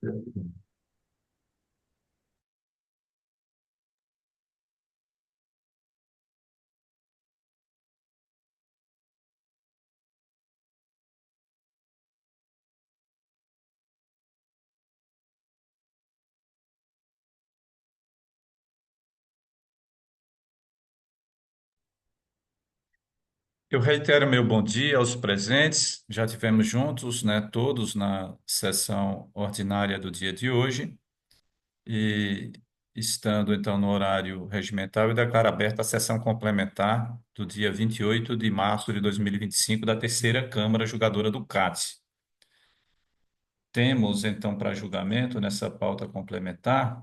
Eu reitero meu bom dia aos presentes. Já tivemos juntos, né, todos na sessão ordinária do dia de hoje e estando então no horário regimental, eu declaro aberta a sessão complementar do dia 28 de março de 2025 da Terceira Câmara Julgadora do CAT. Temos então para julgamento nessa pauta complementar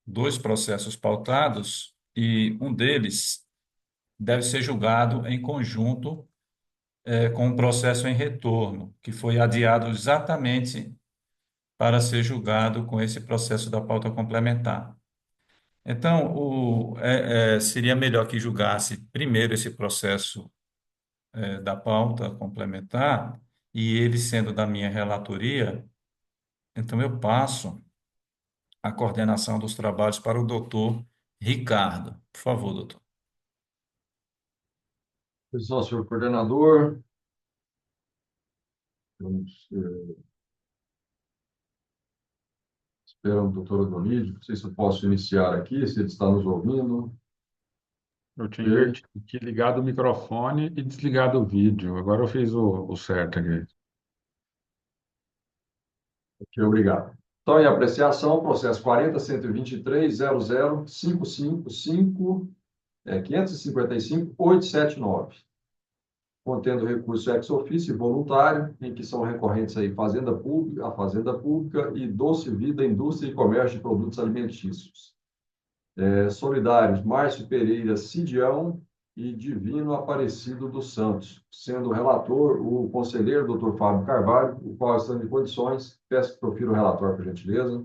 dois processos pautados e um deles deve ser julgado em conjunto com um processo em retorno, que foi adiado exatamente para ser julgado com esse processo da pauta complementar. Então, seria melhor que julgasse primeiro esse processo da pauta complementar, e ele sendo da minha relatoria, então eu passo a coordenação dos trabalhos para o doutor Ricardo. Por favor, doutor. Pessoal, senhor coordenador, vamos esperando o doutor Adonide. Não sei se eu posso iniciar aqui, se ele está nos ouvindo. Eu tinha Ok, invertido aqui, ligado o microfone e desligado o vídeo. Agora eu fiz o certo aqui. ok, obrigado. Então, em apreciação, processo 40.123.00.555, 555.879, contendo recurso ex officio e voluntário, em que são recorrentes aí Fazenda Pública, a Fazenda Pública e Doce Vida, Indústria e Comércio de Produtos Alimentícios. Solidários Márcio Pereira Cidião e Divino Aparecido dos Santos, sendo o relator o conselheiro Dr. Fábio Carvalho, o qual está em condições. Peço que profira o relatório, por gentileza.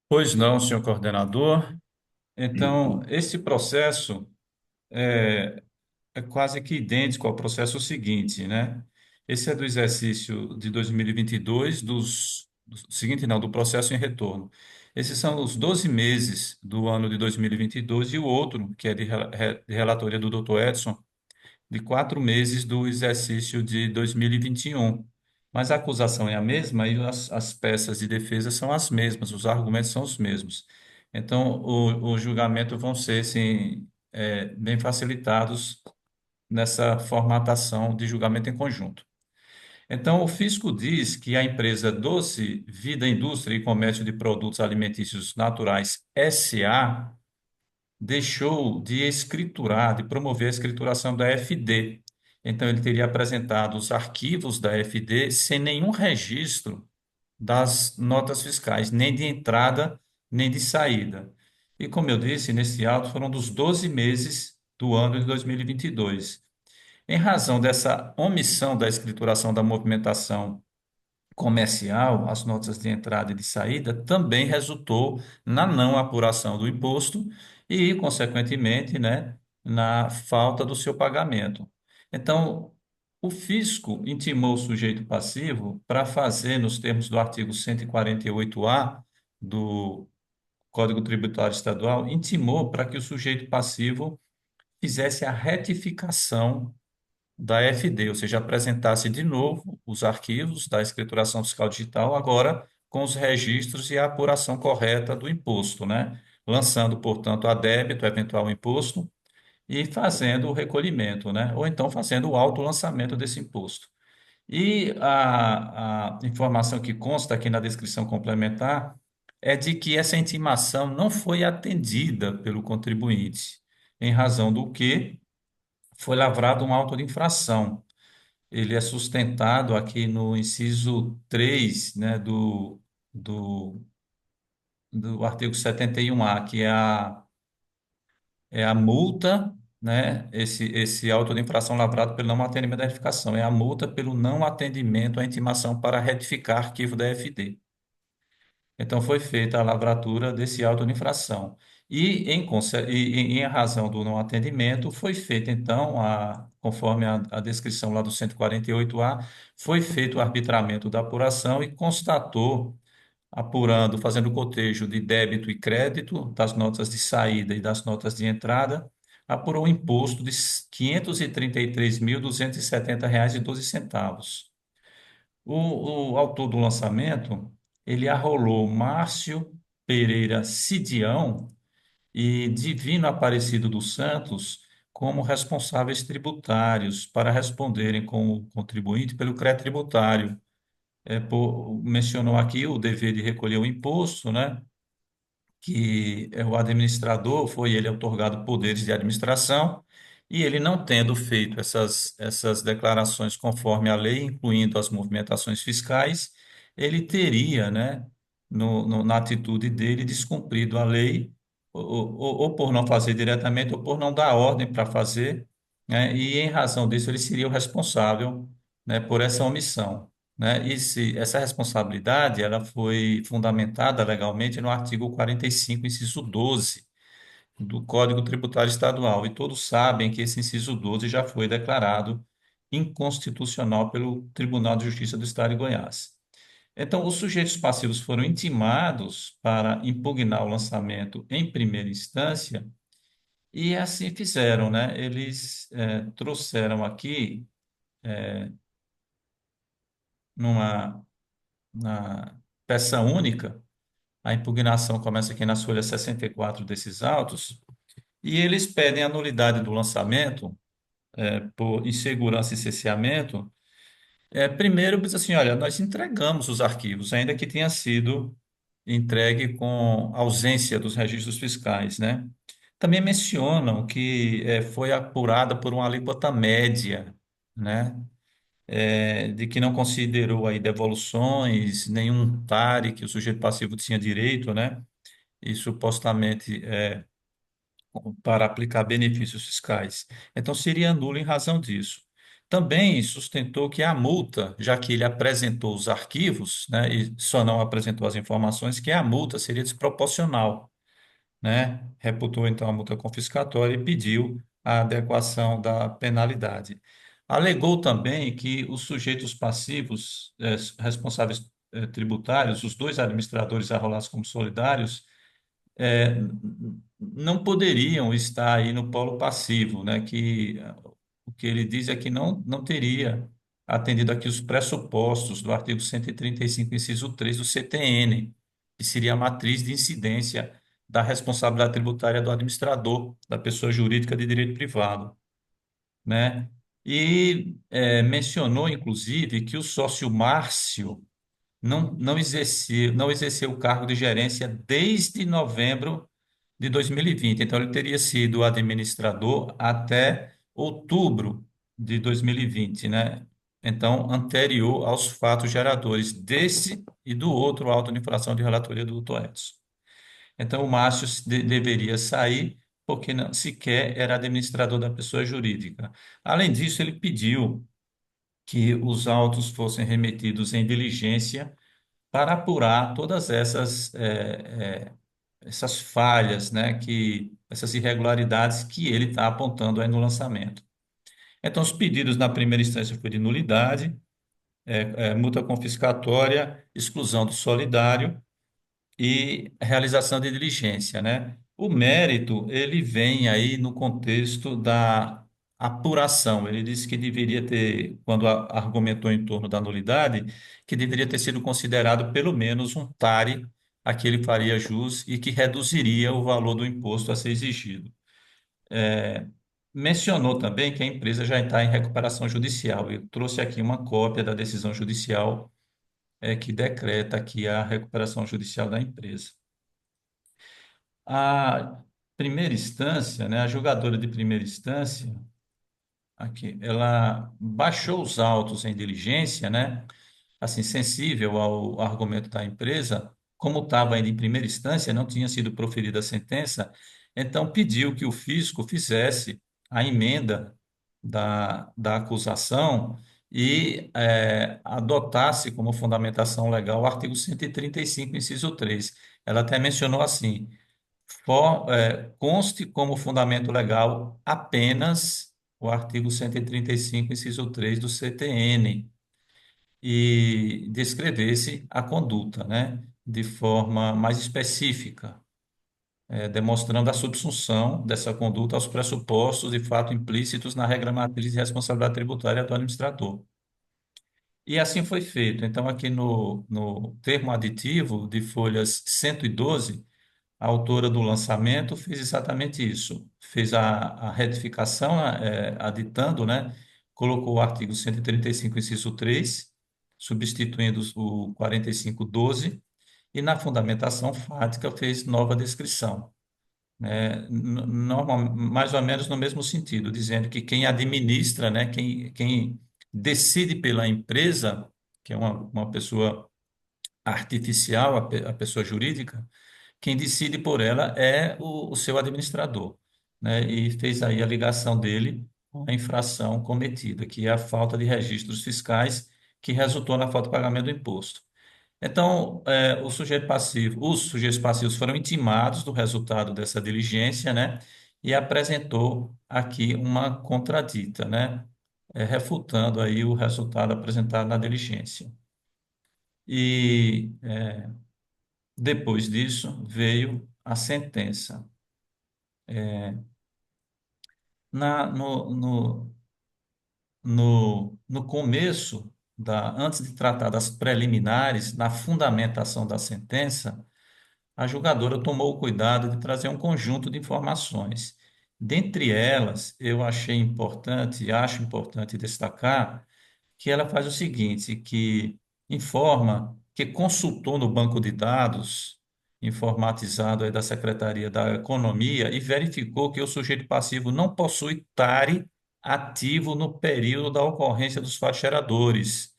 Pois não, senhor coordenador. Então, esse processo é quase que idêntico ao processo seguinte, né? Esse é do exercício de 2022, do seguinte, não, do processo em retorno. Esses são os 12 meses do ano de 2022 e o outro, que é de relatoria do Dr. Edson, de 4 meses do exercício de 2021. Mas a acusação é a mesma e as peças de defesa são as mesmas, os argumentos são os mesmos. Então, o julgamento vão ser, sim, bem facilitados nessa formatação de julgamento em conjunto. Então, o fisco diz que a empresa Doce Vida Indústria e Comércio de Produtos Alimentícios Naturais S.A. deixou de escriturar, de promover a escrituração da FD. Então, ele teria apresentado os arquivos da FD sem nenhum registro das notas fiscais, nem de entrada, nem de saída. E, como eu disse, nesse auto foram dos 12 meses do ano de 2022. Em razão dessa omissão da escrituração da movimentação comercial, as notas de entrada e de saída, também resultou na não apuração do imposto e, consequentemente, né, na falta do seu pagamento. Então, o fisco intimou o sujeito passivo para fazer, nos termos do artigo 148-A do Código Tributário Estadual, intimou para que o sujeito passivo fizesse a retificação da FD, ou seja, apresentasse de novo os arquivos da escrituração fiscal digital, agora com os registros e a apuração correta do imposto, né? Lançando, portanto, a débito o eventual imposto e fazendo o recolhimento, né? Ou então fazendo o autolançamento desse imposto. E a informação que consta aqui na descrição complementar é de que essa intimação não foi atendida pelo contribuinte, em razão do que foi lavrado um auto de infração. Ele é sustentado aqui no inciso 3, né, do artigo 71A, que é a multa, né, esse auto de infração lavrado pelo não atendimento da edificação, é a multa pelo não atendimento à intimação para retificar arquivo da FD. Então, foi feita a lavratura desse auto de infração. Em razão do não atendimento, foi feito, então, conforme a descrição lá do 148A, foi feito o arbitramento da apuração e constatou, apurando, fazendo o cotejo de débito e crédito das notas de saída e das notas de entrada, apurou um imposto de R$ 533.270,12. O autor do lançamento, ele arrolou Márcio Pereira Sidião e Divino Aparecido dos Santos como responsáveis tributários para responderem com o contribuinte pelo crédito tributário. Mencionou aqui o dever de recolher o imposto, né? Que o administrador foi ele outorgado poderes de administração e ele não tendo feito essas declarações conforme a lei, incluindo as movimentações fiscais, ele teria, né, na atitude dele, descumprido a lei, ou por não fazer diretamente, ou por não dar ordem para fazer, né, e em razão disso ele seria o responsável, né, por essa omissão, né? Essa responsabilidade ela foi fundamentada legalmente no artigo 45, inciso 12 do Código Tributário Estadual. E todos sabem que esse inciso 12 já foi declarado inconstitucional pelo Tribunal de Justiça do Estado de Goiás. Então, os sujeitos passivos foram intimados para impugnar o lançamento em primeira instância e assim fizeram, né? Eles trouxeram aqui numa na peça única. A impugnação começa aqui na folha 64 desses autos, e eles pedem a nulidade do lançamento por insegurança e cerceamento. Primeiro, diz assim, olha, nós entregamos os arquivos, ainda que tenha sido entregue com ausência dos registros fiscais, né? Também mencionam que foi apurada por uma alíquota média, né? De que não considerou aí devoluções, nenhum TARI que o sujeito passivo tinha direito, né? E supostamente para aplicar benefícios fiscais. Então, seria nulo em razão disso. Também sustentou que a multa, já que ele apresentou os arquivos, né, e só não apresentou as informações, que a multa seria desproporcional, né? Reputou então a multa confiscatória e pediu a adequação da penalidade. Alegou também que os sujeitos passivos, responsáveis tributários, os dois administradores arrolados como solidários, é, não poderiam estar aí no polo passivo, né? Que o que ele diz é que não teria atendido aqui os pressupostos do artigo 135, inciso 3 do CTN, que seria a matriz de incidência da responsabilidade tributária do administrador, da pessoa jurídica de direito privado, né? E mencionou, inclusive, que o sócio Márcio não exerceu o cargo de gerência desde novembro de 2020. Então, ele teria sido administrador até outubro de 2020, né? Então, anterior aos fatos geradores desse e do outro auto de infração de relatoria do doutor Edson. Então, o Márcio deveria sair porque não, sequer era administrador da pessoa jurídica. Além disso, ele pediu que os autos fossem remetidos em diligência para apurar todas essas falhas, né, essas irregularidades que ele está apontando aí no lançamento. Então, os pedidos na primeira instância foi de nulidade, multa confiscatória, exclusão do solidário e realização de diligência, né? O mérito, ele vem aí no contexto da apuração. Ele disse que deveria ter, quando argumentou em torno da nulidade, que deveria ter sido considerado pelo menos um TARI a que ele faria jus e que reduziria o valor do imposto a ser exigido. Mencionou também que a empresa já está em recuperação judicial. Eu trouxe aqui uma cópia da decisão judicial que decreta aqui a recuperação judicial da empresa. A primeira instância, né, a julgadora de primeira instância, aqui, ela baixou os autos em diligência, né, assim, sensível ao argumento da empresa, como estava ainda em primeira instância, não tinha sido proferida a sentença, então pediu que o fisco fizesse a emenda da acusação e adotasse como fundamentação legal o artigo 135, inciso 3. Ela até mencionou assim: conste como fundamento legal apenas o artigo 135, inciso 3 do CTN, e descrevesse a conduta, né, de forma mais específica, demonstrando a subsunção dessa conduta aos pressupostos de fato implícitos na regra matriz de responsabilidade tributária do administrador. E assim foi feito. Então, aqui no termo aditivo de folhas 112, a autora do lançamento fez exatamente isso. Fez a retificação, aditando, né? Colocou o artigo 135, inciso 3, substituindo o 4512, e na fundamentação fática fez nova descrição, né? Normal, mais ou menos no mesmo sentido, dizendo que quem administra, né? Quem decide pela empresa, que é uma pessoa artificial, a pessoa jurídica, quem decide por ela é o seu administrador, né? E fez aí a ligação dele com a infração cometida, que é a falta de registros fiscais que resultou na falta de pagamento do imposto. Então, os sujeitos passivos foram intimados do resultado dessa diligência, né? E apresentou aqui uma contradita, né? Refutando aí o resultado apresentado na diligência. E depois disso veio a sentença. Na, no, no, no começo, antes de tratar das preliminares, na fundamentação da sentença, a julgadora tomou o cuidado de trazer um conjunto de informações. Dentre elas, eu achei importante, e acho importante destacar, que ela faz o seguinte, que informa que consultou no banco de dados informatizado aí da Secretaria da Economia e verificou que o sujeito passivo não possui TARI ativo no período da ocorrência dos fatos geradores,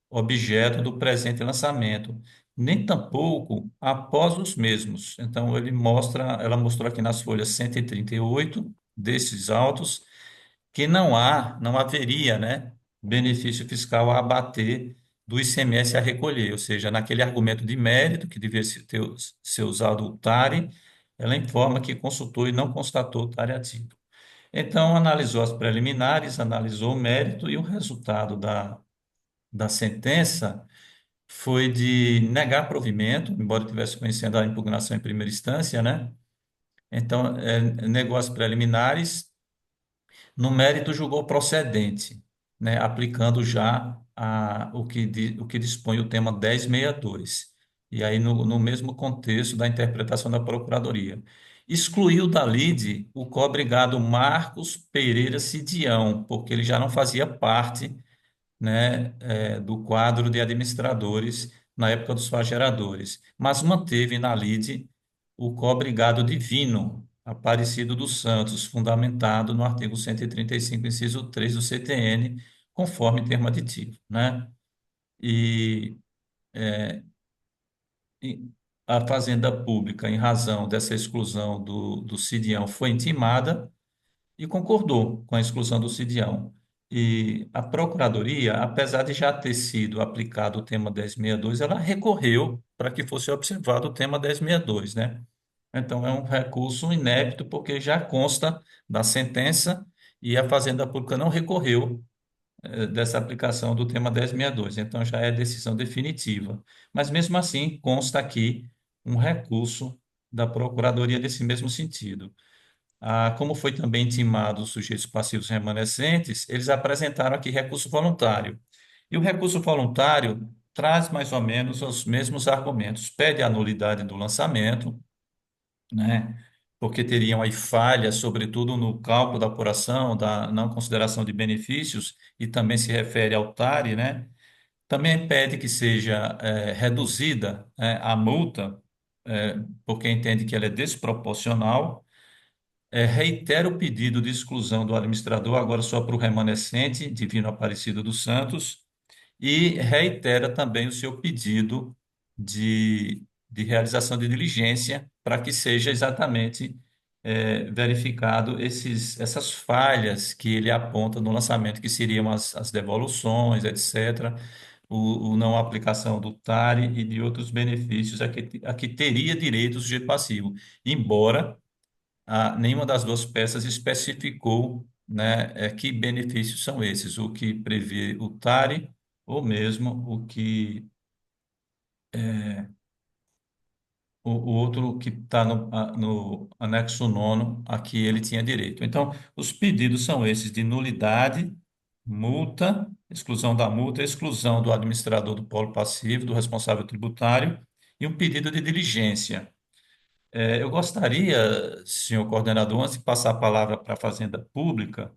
objeto do presente lançamento, nem tampouco após os mesmos. Então, ela mostrou aqui nas folhas 138 desses autos que não haveria, né, benefício fiscal a abater do ICMS a recolher, ou seja, naquele argumento de mérito que devia ser usado o TARI, ela informa que consultou e não constatou o TARI ativo. Então, analisou as preliminares, analisou o mérito e o resultado da sentença foi de negar provimento, embora tivesse conhecendo a impugnação em primeira instância, né? Então, negou as preliminares, no mérito julgou procedente, né? Aplicando já o que dispõe o tema 1062. E aí, no mesmo contexto da interpretação da Procuradoria. Excluiu da lide o co-obrigado Marcos Pereira Sidião, porque ele já não fazia parte, né, do quadro de administradores na época dos fageradores, mas manteve na lide o co-obrigado divino, Aparecido dos Santos, fundamentado no artigo 135, inciso 3 do CTN, conforme termo aditivo, né? E, e a Fazenda Pública, em razão dessa exclusão do Cidião, foi intimada e concordou com a exclusão do Cidião. E a Procuradoria, apesar de já ter sido aplicado o tema 1062, ela recorreu para que fosse observado o tema 1062, né? Então, é um recurso inébito, porque já consta da sentença e a Fazenda Pública não recorreu, dessa aplicação do tema 1062. Então, já é decisão definitiva. Mas, mesmo assim, consta aqui um recurso da Procuradoria nesse mesmo sentido. Como foi também intimado os sujeitos passivos remanescentes, eles apresentaram aqui recurso voluntário. E o recurso voluntário traz mais ou menos os mesmos argumentos. Pede a nulidade do lançamento, né? Porque teriam aí falhas, sobretudo no cálculo da apuração, da não consideração de benefícios, e também se refere ao TARI, né? Também pede que seja reduzida, a multa, porque entende que ela é desproporcional, reitera o pedido de exclusão do administrador, agora só para o remanescente, Divino Aparecido dos Santos, e reitera também o seu pedido de realização de diligência para que seja exatamente verificado essas falhas que ele aponta no lançamento, que seriam as devoluções, etc., o não aplicação do TARI e de outros benefícios a que teria direito o sujeito passivo, embora nenhuma das duas peças especificou, né, que benefícios são esses, o que prevê o TARI ou mesmo o outro que está no anexo nono, a que ele tinha direito. Então, os pedidos são esses de nulidade, multa, exclusão da multa, exclusão do administrador do polo passivo, do responsável tributário, e um pedido de diligência. Eu gostaria, senhor coordenador, antes de passar a palavra para a Fazenda Pública,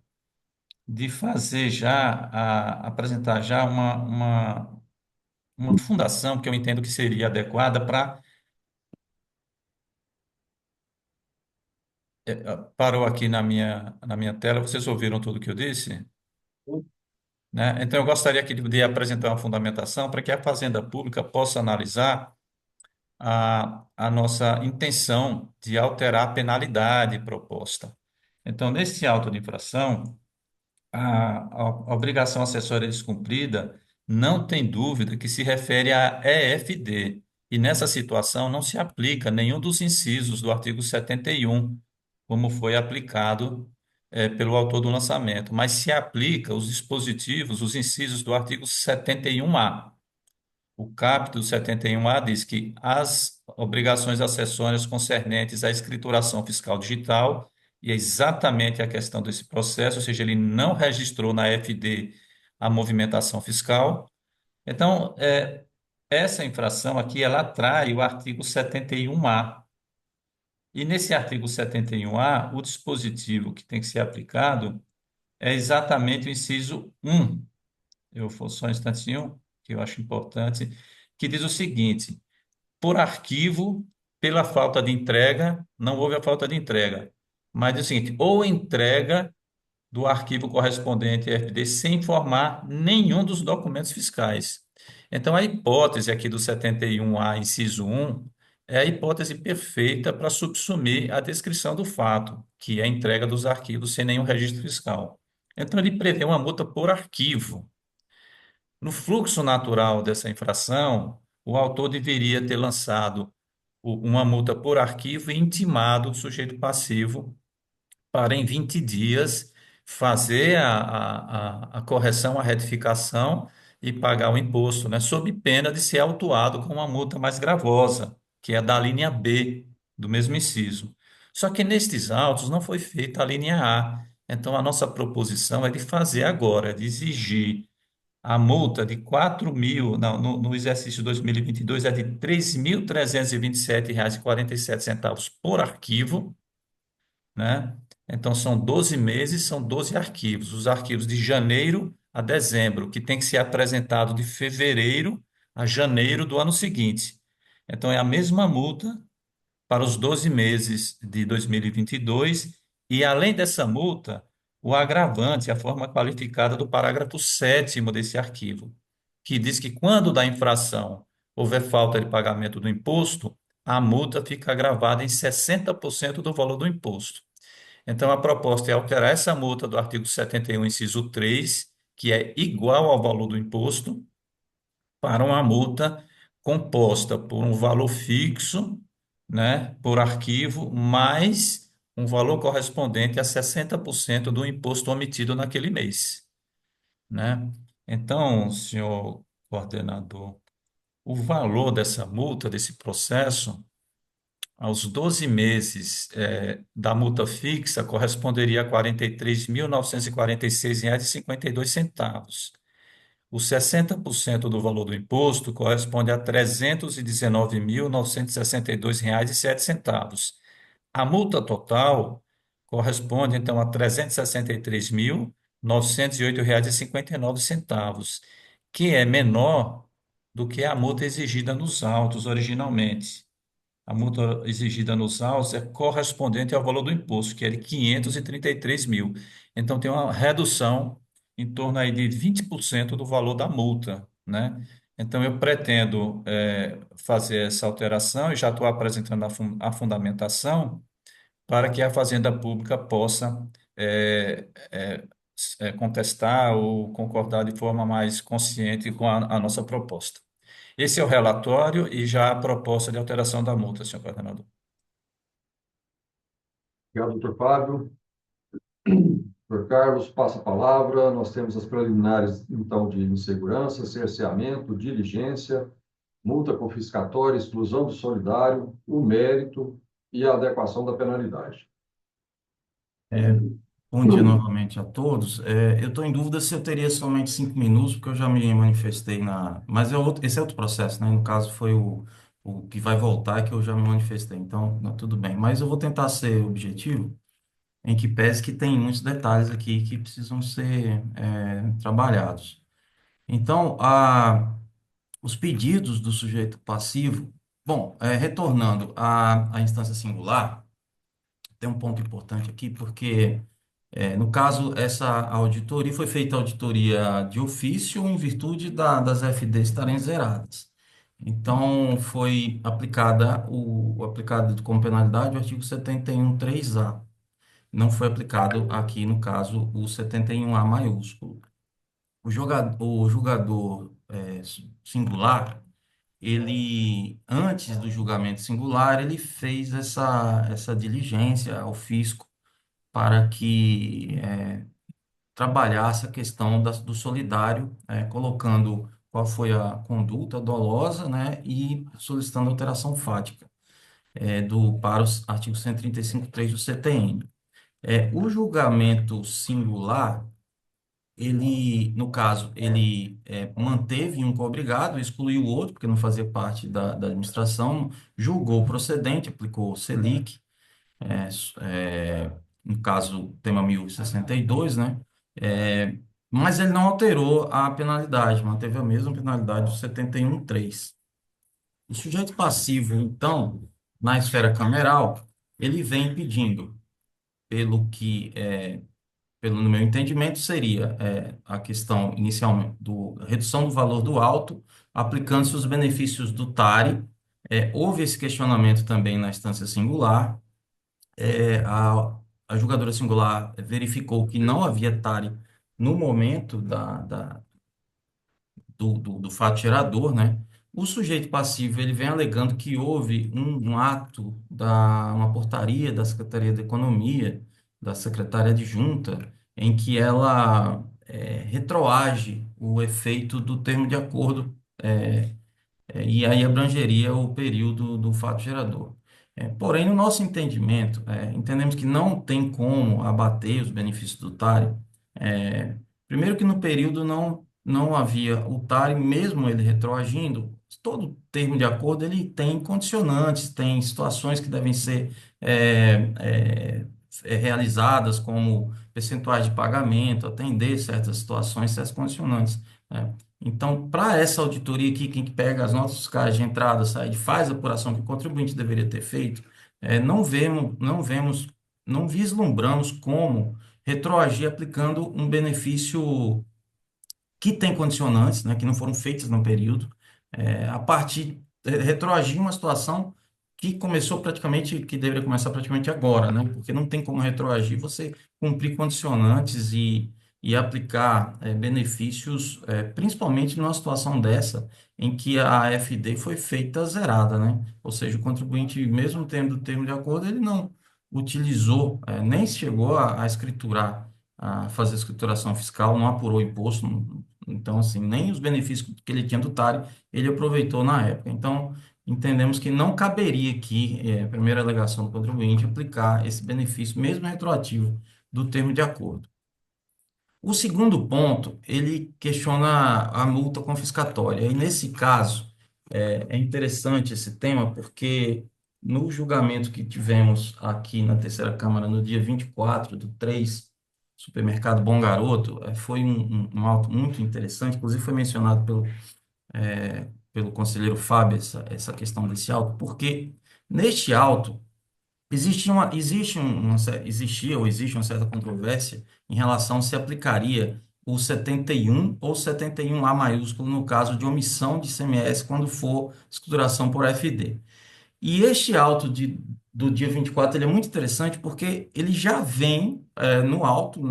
de fazer já, apresentar já uma fundação que eu entendo que seria adequada para. Parou aqui na minha tela, vocês ouviram tudo que eu disse? Né? Então, eu gostaria aqui de apresentar uma fundamentação para que a Fazenda Pública possa analisar a nossa intenção de alterar a penalidade proposta. Então, nesse auto de infração, a obrigação acessória descumprida não tem dúvida que se refere à EFD, e nessa situação não se aplica nenhum dos incisos do artigo 71, como foi aplicado pelo autor do lançamento, mas se aplica os dispositivos, os incisos do artigo 71A. O caput do 71A diz que as obrigações acessórias concernentes à escrituração fiscal digital, e é exatamente a questão desse processo, ou seja, ele não registrou na FD a movimentação fiscal. Então, essa infração aqui, ela atrai o artigo 71A. E nesse artigo 71A, o dispositivo que tem que ser aplicado é exatamente o inciso 1. Eu vou só um instantinho, que eu acho importante, que diz o seguinte: por arquivo, pela falta de entrega, não houve a falta de entrega, mas diz o seguinte, ou entrega do arquivo correspondente à FD sem informar nenhum dos documentos fiscais. Então, a hipótese aqui do 71A, inciso 1, é a hipótese perfeita para subsumir a descrição do fato, que é a entrega dos arquivos sem nenhum registro fiscal. Então, ele prevê uma multa por arquivo. No fluxo natural dessa infração, o autor deveria ter lançado uma multa por arquivo e intimado o sujeito passivo para, em 20 dias, fazer a correção, a retificação e pagar o imposto, né, sob pena de ser autuado com uma multa mais gravosa, que é da linha B do mesmo inciso. Só que nestes autos não foi feita a linha A. Então, a nossa proposição é de fazer agora, de exigir a multa de 4.000, não, no exercício 2022 é de R$ 3.327,47 por arquivo, né? Então, são 12 meses, são 12 arquivos. Os arquivos de janeiro a dezembro, que tem que ser apresentado de fevereiro a janeiro do ano seguinte. Então, é a mesma multa para os 12 meses de 2022 e, além dessa multa, o agravante, a forma qualificada do parágrafo 7º desse arquivo, que diz que quando da infração houver falta de pagamento do imposto, a multa fica agravada em 60% do valor do imposto. Então, a proposta é alterar essa multa do artigo 71, inciso 3, que é igual ao valor do imposto, para uma multa composta por um valor fixo, né, por arquivo, mais um valor correspondente a 60% do imposto omitido naquele mês, né? Então, senhor coordenador, o valor dessa multa, desse processo, aos 12 meses da multa fixa, corresponderia a R$ 43.946,52. Os 60% do valor do imposto corresponde a R$ 319.962,07. A multa total corresponde, então, a R$ 363.908,59, que é menor do que a multa exigida nos autos originalmente. A multa exigida nos autos é correspondente ao valor do imposto, que é de 533 mil. Então, tem uma redução em torno aí de 20% do valor da multa, né? Então, eu pretendo fazer essa alteração e já estou apresentando a fundamentação para que a Fazenda Pública possa contestar ou concordar de forma mais consciente com a nossa proposta. Esse é o relatório e já a proposta de alteração da multa, senhor coordenador. Obrigado, doutor Fábio. Doutor Carlos, passa a palavra. Nós temos as preliminares, então, de insegurança, cerceamento, diligência, multa confiscatória, exclusão do solidário, o mérito e a adequação da penalidade. É, bom dia novamente a todos. Eu estou em dúvida se eu teria somente 5 minutos, porque eu já me manifestei na. Mas esse é outro processo, né? No caso, foi o que vai voltar que eu já me manifestei. Então, não, tudo bem. Mas eu vou tentar ser objetivo, em que pese que tem muitos detalhes aqui que precisam ser trabalhados. Então, os pedidos do sujeito passivo. Bom, retornando à instância singular, tem um ponto importante aqui, porque. No caso, essa auditoria foi feita auditoria de ofício em virtude das FDs estarem zeradas. Então, foi aplicado como penalidade o artigo 71.3A. Não foi aplicado aqui, no caso, o 71A maiúsculo. O julgador singular, antes do julgamento singular, ele fez essa diligência ao fisco para que trabalhasse a questão do solidário, colocando qual foi a conduta dolosa, né, e solicitando alteração fática para os artigos 135.3 do CTN. O julgamento singular, no caso, ele manteve um cobrigado, excluiu o outro, porque não fazia parte da administração, julgou procedente, aplicou o Selic, é, no caso, tema 1062, né? É, mas ele não alterou a penalidade, manteve a mesma penalidade do 71.3. O sujeito passivo, então, na esfera cameral, ele vem pedindo, no meu entendimento, seria a questão inicialmente do redução do valor do auto, aplicando-se os benefícios do TARI. Houve esse questionamento também na instância singular. é, a, a julgadora singular verificou que não havia TARI no momento do fato gerador, né? O sujeito passivo, ele vem alegando que houve um ato, uma portaria da Secretaria da Economia, da secretária adjunta, em que ela retroage o efeito do termo de acordo, e aí abrangeria o período do fato gerador. Porém, no nosso entendimento, entendemos que não tem como abater os benefícios do TARI. Primeiro que no período não havia o TARI, mesmo ele retroagindo, todo termo de acordo ele tem condicionantes, tem situações que devem ser realizadas, como percentuais de pagamento, atender certas situações, certas condicionantes, né? Então, para essa auditoria aqui, quem que pega as notas fiscais de entrada, saída, faz a apuração que o contribuinte deveria ter feito, não vislumbramos como retroagir aplicando um benefício que tem condicionantes, né, que não foram feitas no período, retroagir uma situação que começou praticamente, que deveria começar praticamente agora, né, porque não tem como retroagir você cumprir condicionantes e aplicar benefícios, principalmente numa situação dessa, em que a AFD foi feita zerada, né, ou seja, o contribuinte, mesmo tendo o termo de acordo, ele não utilizou, nem chegou a escriturar, a fazer a escrituração fiscal, não apurou o imposto, então, assim, nem os benefícios que ele tinha do TARI, ele aproveitou na época. Então, entendemos que não caberia aqui, a primeira alegação do contribuinte, aplicar esse benefício, mesmo retroativo, do termo de acordo. O segundo ponto, ele questiona a multa confiscatória. E, nesse caso, é interessante esse tema, porque no julgamento que tivemos aqui na Terceira Câmara, no dia 24/3, supermercado Bom Garoto, foi um auto muito interessante, inclusive foi mencionado pelo conselheiro Fábio essa questão desse auto, porque neste auto existia ou existe uma certa controvérsia em relação se aplicaria o 71 ou 71A maiúsculo no caso de omissão de ICMS quando for escrituração por FD. E este auto do dia 24 ele é muito interessante porque ele já vem no alto,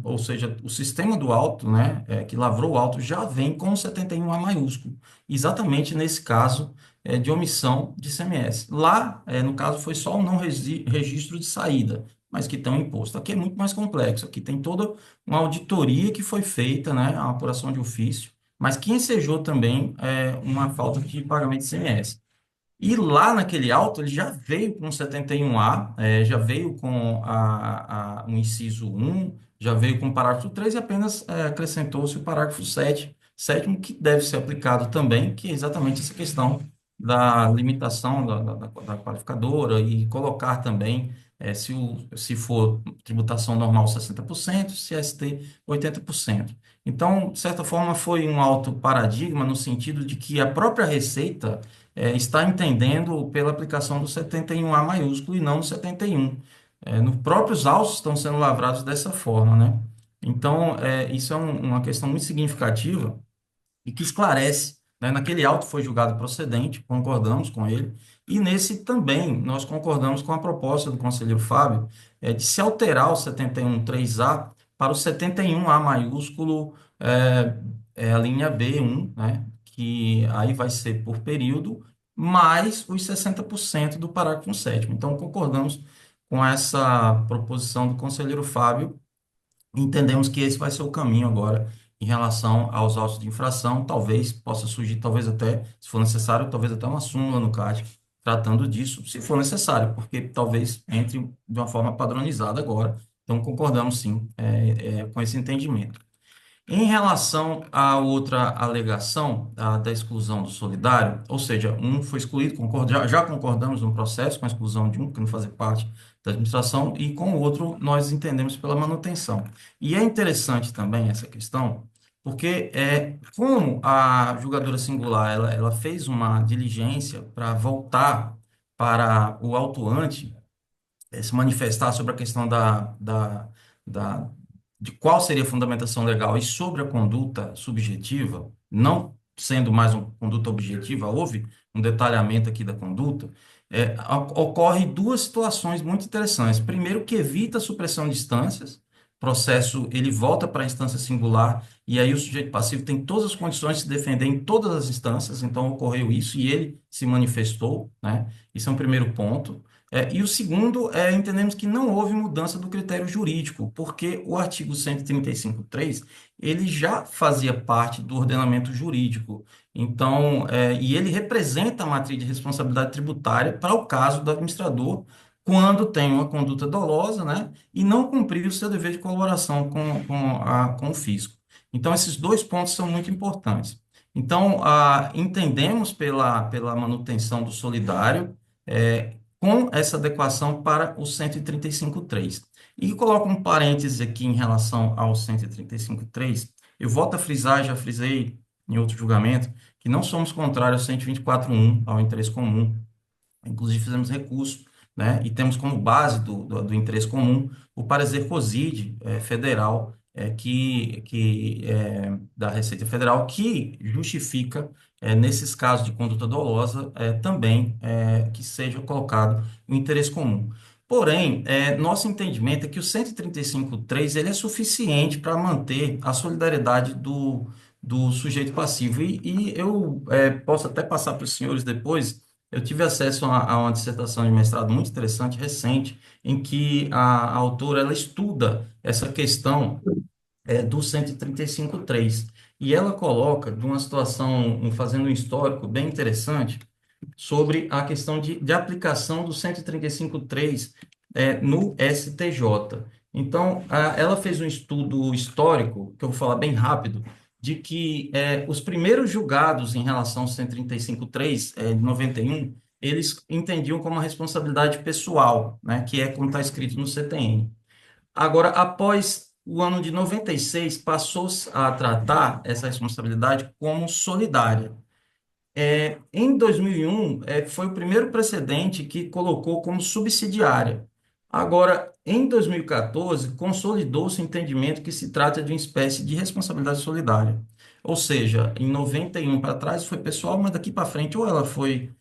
ou seja, o sistema do alto, né, que lavrou o alto, já vem com o 71A maiúsculo, exatamente nesse caso de omissão de ICMS. Lá, no caso, foi só um não registro de saída, mas que tem um imposto. Aqui é muito mais complexo, aqui tem toda uma auditoria que foi feita, né, a apuração de ofício, mas que ensejou também uma falta de pagamento de ICMS. E lá naquele auto, ele já veio com 71A, já veio com o inciso 1, já veio com o parágrafo 3 e apenas acrescentou-se o parágrafo 7, sétimo, que deve ser aplicado também, que é exatamente essa questão da limitação da qualificadora e colocar também, se for tributação normal 60%, se ST 80%. Então, de certa forma, foi um alto paradigma no sentido de que a própria Receita está entendendo pela aplicação do 71A maiúsculo e não do 71. Nos próprios autos estão sendo lavrados dessa forma, né? Então, isso é uma questão muito significativa e que esclarece, né? Naquele auto foi julgado procedente, concordamos com ele, e nesse também nós concordamos com a proposta do conselheiro Fábio, de se alterar o 71.3A para o 71A maiúsculo, a linha B1, né? Que aí vai ser por período, mais os 60% do parágrafo 7º. Então, concordamos com essa proposição do conselheiro Fábio. Entendemos que esse vai ser o caminho agora em relação aos autos de infração. Talvez possa surgir, talvez até, se for necessário, talvez até uma súmula no CAD tratando disso, se for necessário, porque talvez entre de uma forma padronizada agora. Então, concordamos sim, com esse entendimento. Em relação à outra alegação da exclusão do solidário, ou seja, um foi excluído, já concordamos no processo com a exclusão de um, que não fazia parte da administração, e com o outro nós entendemos pela manutenção. E é interessante também essa questão, porque como a julgadora singular ela fez uma diligência para voltar para o autuante, se manifestar sobre a questão da, de qual seria a fundamentação legal e sobre a conduta subjetiva, não sendo mais uma conduta objetiva, houve um detalhamento aqui da conduta, ocorre duas situações muito interessantes. Primeiro, que evita a supressão de instâncias, o processo ele volta para a instância singular, e aí o sujeito passivo tem todas as condições de se defender em todas as instâncias, então ocorreu isso e ele se manifestou, né? Isso é um primeiro ponto. E o segundo entendemos que não houve mudança do critério jurídico, porque o artigo 135.3 ele já fazia parte do ordenamento jurídico. Então, e ele representa a matriz de responsabilidade tributária para o caso do administrador, quando tem uma conduta dolosa, né, e não cumpriu o seu dever de colaboração com o fisco. Então, esses dois pontos são muito importantes. Então, entendemos pela manutenção do solidário, com essa adequação para o 135.3. E coloco um parêntese aqui em relação ao 135.3. Eu volto a frisar, já frisei em outro julgamento, que não somos contrários ao 124.1, ao interesse comum. Inclusive, fizemos recurso, né? E temos como base do interesse comum o parecer COSID federal, da Receita Federal, que justifica, nesses casos de conduta dolosa, também que seja colocado o interesse comum. Porém, nosso entendimento é que o 135.3 ele é suficiente para manter a solidariedade do sujeito passivo. E eu posso até passar para os senhores depois. Eu tive acesso a uma dissertação de mestrado muito interessante, recente, em que a autora ela estuda essa questão do 135.3. E ela coloca de uma situação, fazendo um histórico bem interessante, sobre a questão de aplicação do 135.3 no STJ. Então, ela fez um estudo histórico, que eu vou falar bem rápido, de que os primeiros julgados em relação ao 135.3, de 91, eles entendiam como uma responsabilidade pessoal, né, que é como está escrito no CTN. Agora, após o ano de 96, passou-se a tratar essa responsabilidade como solidária. Em 2001, foi o primeiro precedente que colocou como subsidiária. Agora, em 2014, consolidou-se o entendimento que se trata de uma espécie de responsabilidade solidária. Ou seja, em 91 para trás foi pessoal, mas daqui para frente ou ela foi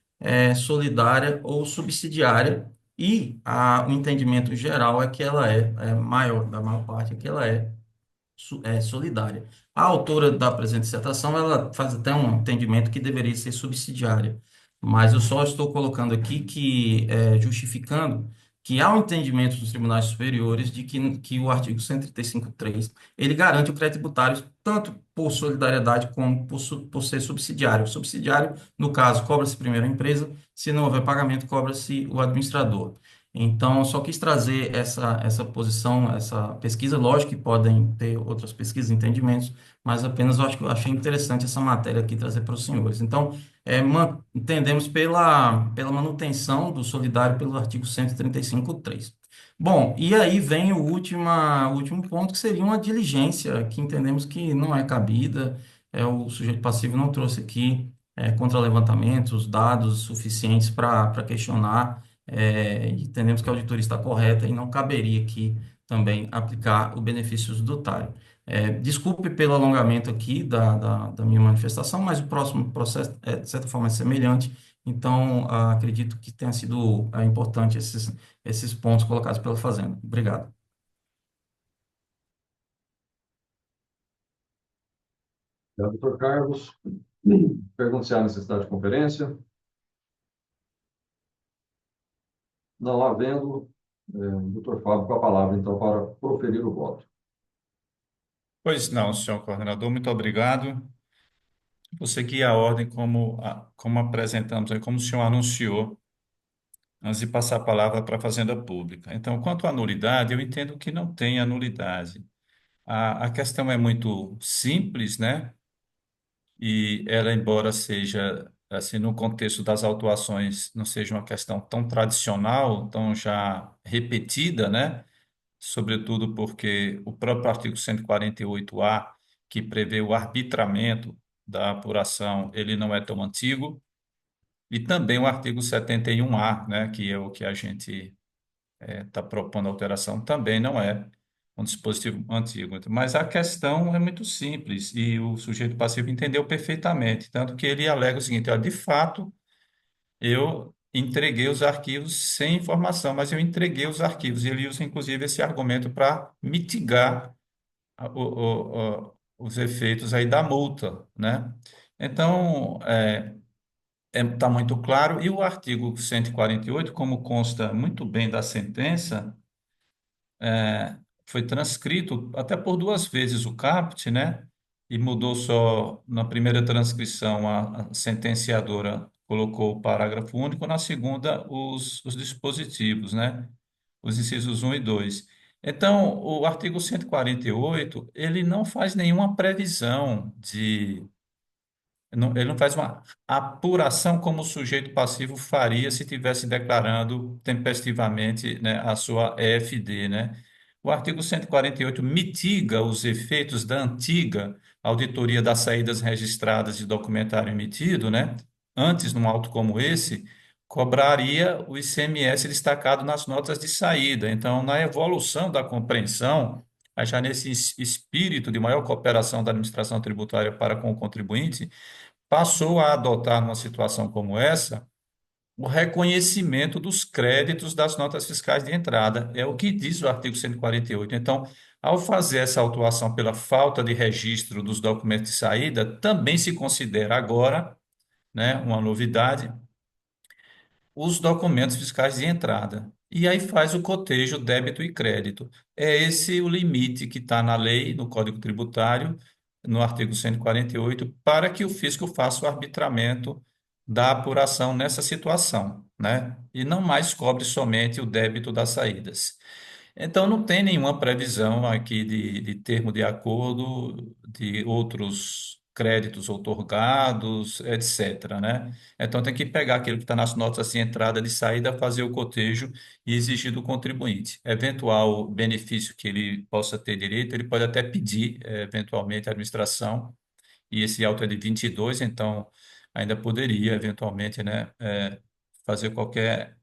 solidária ou subsidiária, o entendimento geral é que ela é maior, da maior parte, é que ela é solidária. A autora da presente dissertação, ela faz até um entendimento que deveria ser subsidiária, mas eu só estou colocando aqui justificando que há um entendimento dos tribunais superiores de que o artigo 135.3, ele garante o crédito tributário tanto por solidariedade como por ser subsidiário. O subsidiário, no caso, cobra-se primeiro a empresa, se não houver pagamento, cobra-se o administrador. Então, eu só quis trazer essa posição, essa pesquisa. Lógico que podem ter outras pesquisas, entendimentos, mas apenas eu acho que eu achei interessante essa matéria aqui trazer para os senhores. Então, entendemos pela manutenção do solidário pelo artigo 135.3. Bom, e aí vem o último ponto, que seria uma diligência, que entendemos que não é cabida, o sujeito passivo não trouxe aqui contra-levantamentos, dados suficientes para questionar, e entendemos que a auditoria está correta e não caberia aqui também aplicar o benefício usufrutuário. Desculpe pelo alongamento aqui da minha manifestação, mas o próximo processo é, de certa forma, semelhante, então acredito que tenha sido importante esses pontos colocados pela Fazenda. Obrigado. Doutor Carlos, pergunto se há necessidade de conferência. Não havendo, doutor Fábio, com a palavra, então, para proferir o voto. Pois não, senhor coordenador, muito obrigado. Vou seguir a ordem como apresentamos aí, como o senhor anunciou, antes de passar a palavra para a Fazenda Pública. Então, quanto à nulidade, eu entendo que não tem a nulidade. A questão é muito simples, né? E ela, embora seja, assim, no contexto das autuações, não seja uma questão tão tradicional, tão já repetida, né? Sobretudo porque o próprio artigo 148-A, que prevê o arbitramento da apuração, ele não é tão antigo, e também o artigo 71-A, né, que é o que a gente está propondo alteração, também não é um dispositivo antigo. Mas a questão é muito simples e o sujeito passivo entendeu perfeitamente, tanto que ele alega o seguinte: ó, de fato, eu entreguei os arquivos sem informação, mas eu entreguei os arquivos. E ele usa, inclusive, esse argumento para mitigar os efeitos aí da multa, né? Então, está muito claro. E o artigo 148, como consta muito bem da sentença, foi transcrito até por duas vezes o caput, né? E mudou só na primeira transcrição a sentenciadora colocou o parágrafo único, na segunda os dispositivos, né? Os incisos um e 2. Então, o artigo 148 ele não faz nenhuma previsão ele não faz uma apuração como o sujeito passivo faria se tivesse declarando tempestivamente, né, a sua EFD, né? O artigo 148 mitiga os efeitos da antiga auditoria das saídas registradas de documentário emitido, né? Antes, num auto como esse, cobraria o ICMS destacado nas notas de saída. Então, na evolução da compreensão, já nesse espírito de maior cooperação da administração tributária para com o contribuinte, passou a adotar, numa situação como essa, o reconhecimento dos créditos das notas fiscais de entrada. É o que diz o artigo 148. Então, ao fazer essa autuação pela falta de registro dos documentos de saída, também se considera agora, né, uma novidade, os documentos fiscais de entrada. E aí faz o cotejo débito e crédito. É esse o limite que está na lei, no Código Tributário, no artigo 148, para que o fisco faça o arbitramento da apuração nessa situação, né? E não mais cobre somente o débito das saídas. Então, não tem nenhuma previsão aqui de termo de acordo de outros créditos outorgados, etc., né? Então, tem que pegar aquilo que está nas notas de entrada e de saída, fazer o cotejo e exigir do contribuinte. Eventual benefício que ele possa ter direito, ele pode até pedir, eventualmente, à administração, e esse auto é de 22, então ainda poderia, eventualmente, né, fazer qualquer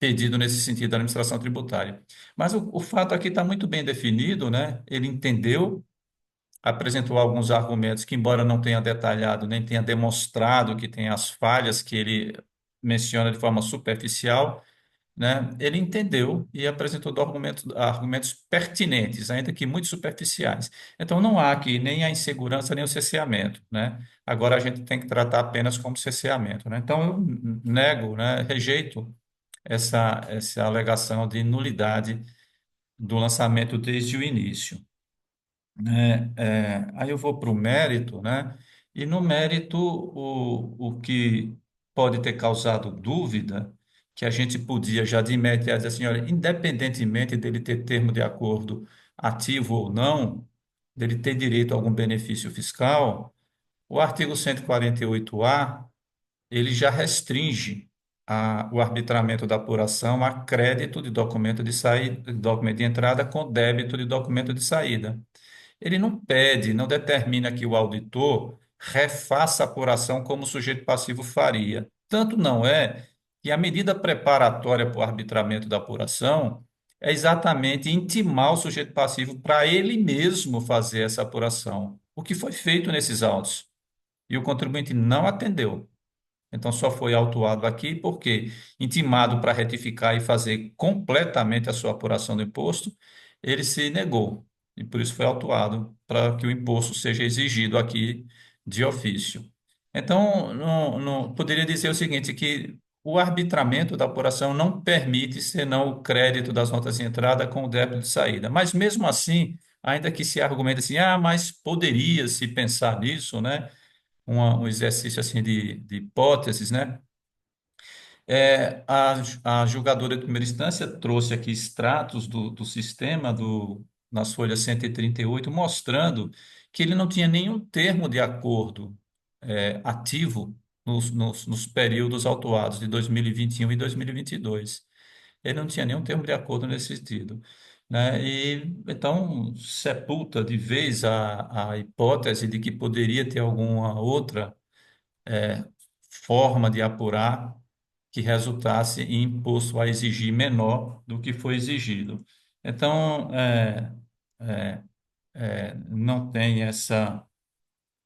pedido nesse sentido da administração tributária. Mas o fato aqui está muito bem definido, né? Ele entendeu, apresentou alguns argumentos que, embora não tenha detalhado, nem tenha demonstrado que tem as falhas que ele menciona de forma superficial, né, ele entendeu e apresentou argumentos pertinentes, ainda que muito superficiais. Então, não há aqui nem a insegurança nem o cerceamento, né? Agora a gente tem que tratar apenas como cerceamento, né? Então, eu nego, né, rejeito essa alegação de nulidade do lançamento desde o início, né? Aí eu vou para o mérito, né? E no mérito, o que pode ter causado dúvida, que a gente podia já de imediato dizer assim, olha, independentemente dele ter termo de acordo ativo ou não, dele ter direito a algum benefício fiscal, o artigo 148A ele já restringe o arbitramento da apuração a crédito de documento de saída, documento de entrada com débito de documento de saída. Ele não pede, não determina que o auditor refaça a apuração como o sujeito passivo faria. Tanto não é que a medida preparatória para o arbitramento da apuração é exatamente intimar o sujeito passivo para ele mesmo fazer essa apuração, o que foi feito nesses autos. E o contribuinte não atendeu. Então, só foi autuado aqui porque, intimado para retificar e fazer completamente a sua apuração do imposto, ele se negou. E por isso foi autuado para que o imposto seja exigido aqui de ofício. Então, poderia dizer o seguinte, que o arbitramento da apuração não permite senão o crédito das notas de entrada com o débito de saída. Mas, mesmo assim, ainda que se argumente assim, mas poderia-se pensar nisso, né? Um exercício assim de hipóteses, né? A julgadora de primeira instância trouxe aqui extratos do sistema nas folhas 138, mostrando que ele não tinha nenhum termo de acordo ativo nos períodos autuados de 2021 e 2022. Ele não tinha nenhum termo de acordo nesse sentido, né? E então sepulta de vez a hipótese de que poderia ter alguma outra forma de apurar que resultasse em imposto a exigir menor do que foi exigido. Então, não tem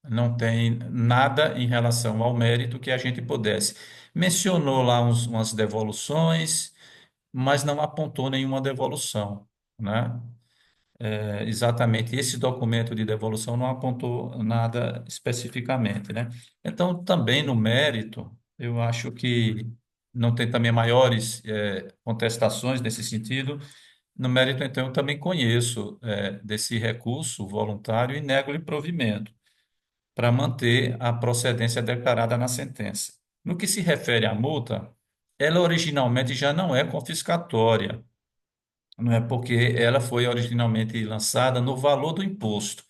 não tem nada em relação ao mérito que a gente pudesse. Mencionou lá umas devoluções, mas não apontou nenhuma devolução, né? Exatamente esse documento de devolução não apontou nada especificamente, né? Então, também no mérito, eu acho que não tem também maiores contestações nesse sentido. No mérito, então, eu também conheço desse recurso voluntário e nego-lhe provimento para manter a procedência declarada na sentença. No que se refere à multa, ela originalmente já não é confiscatória, não é porque ela foi originalmente lançada no valor do imposto.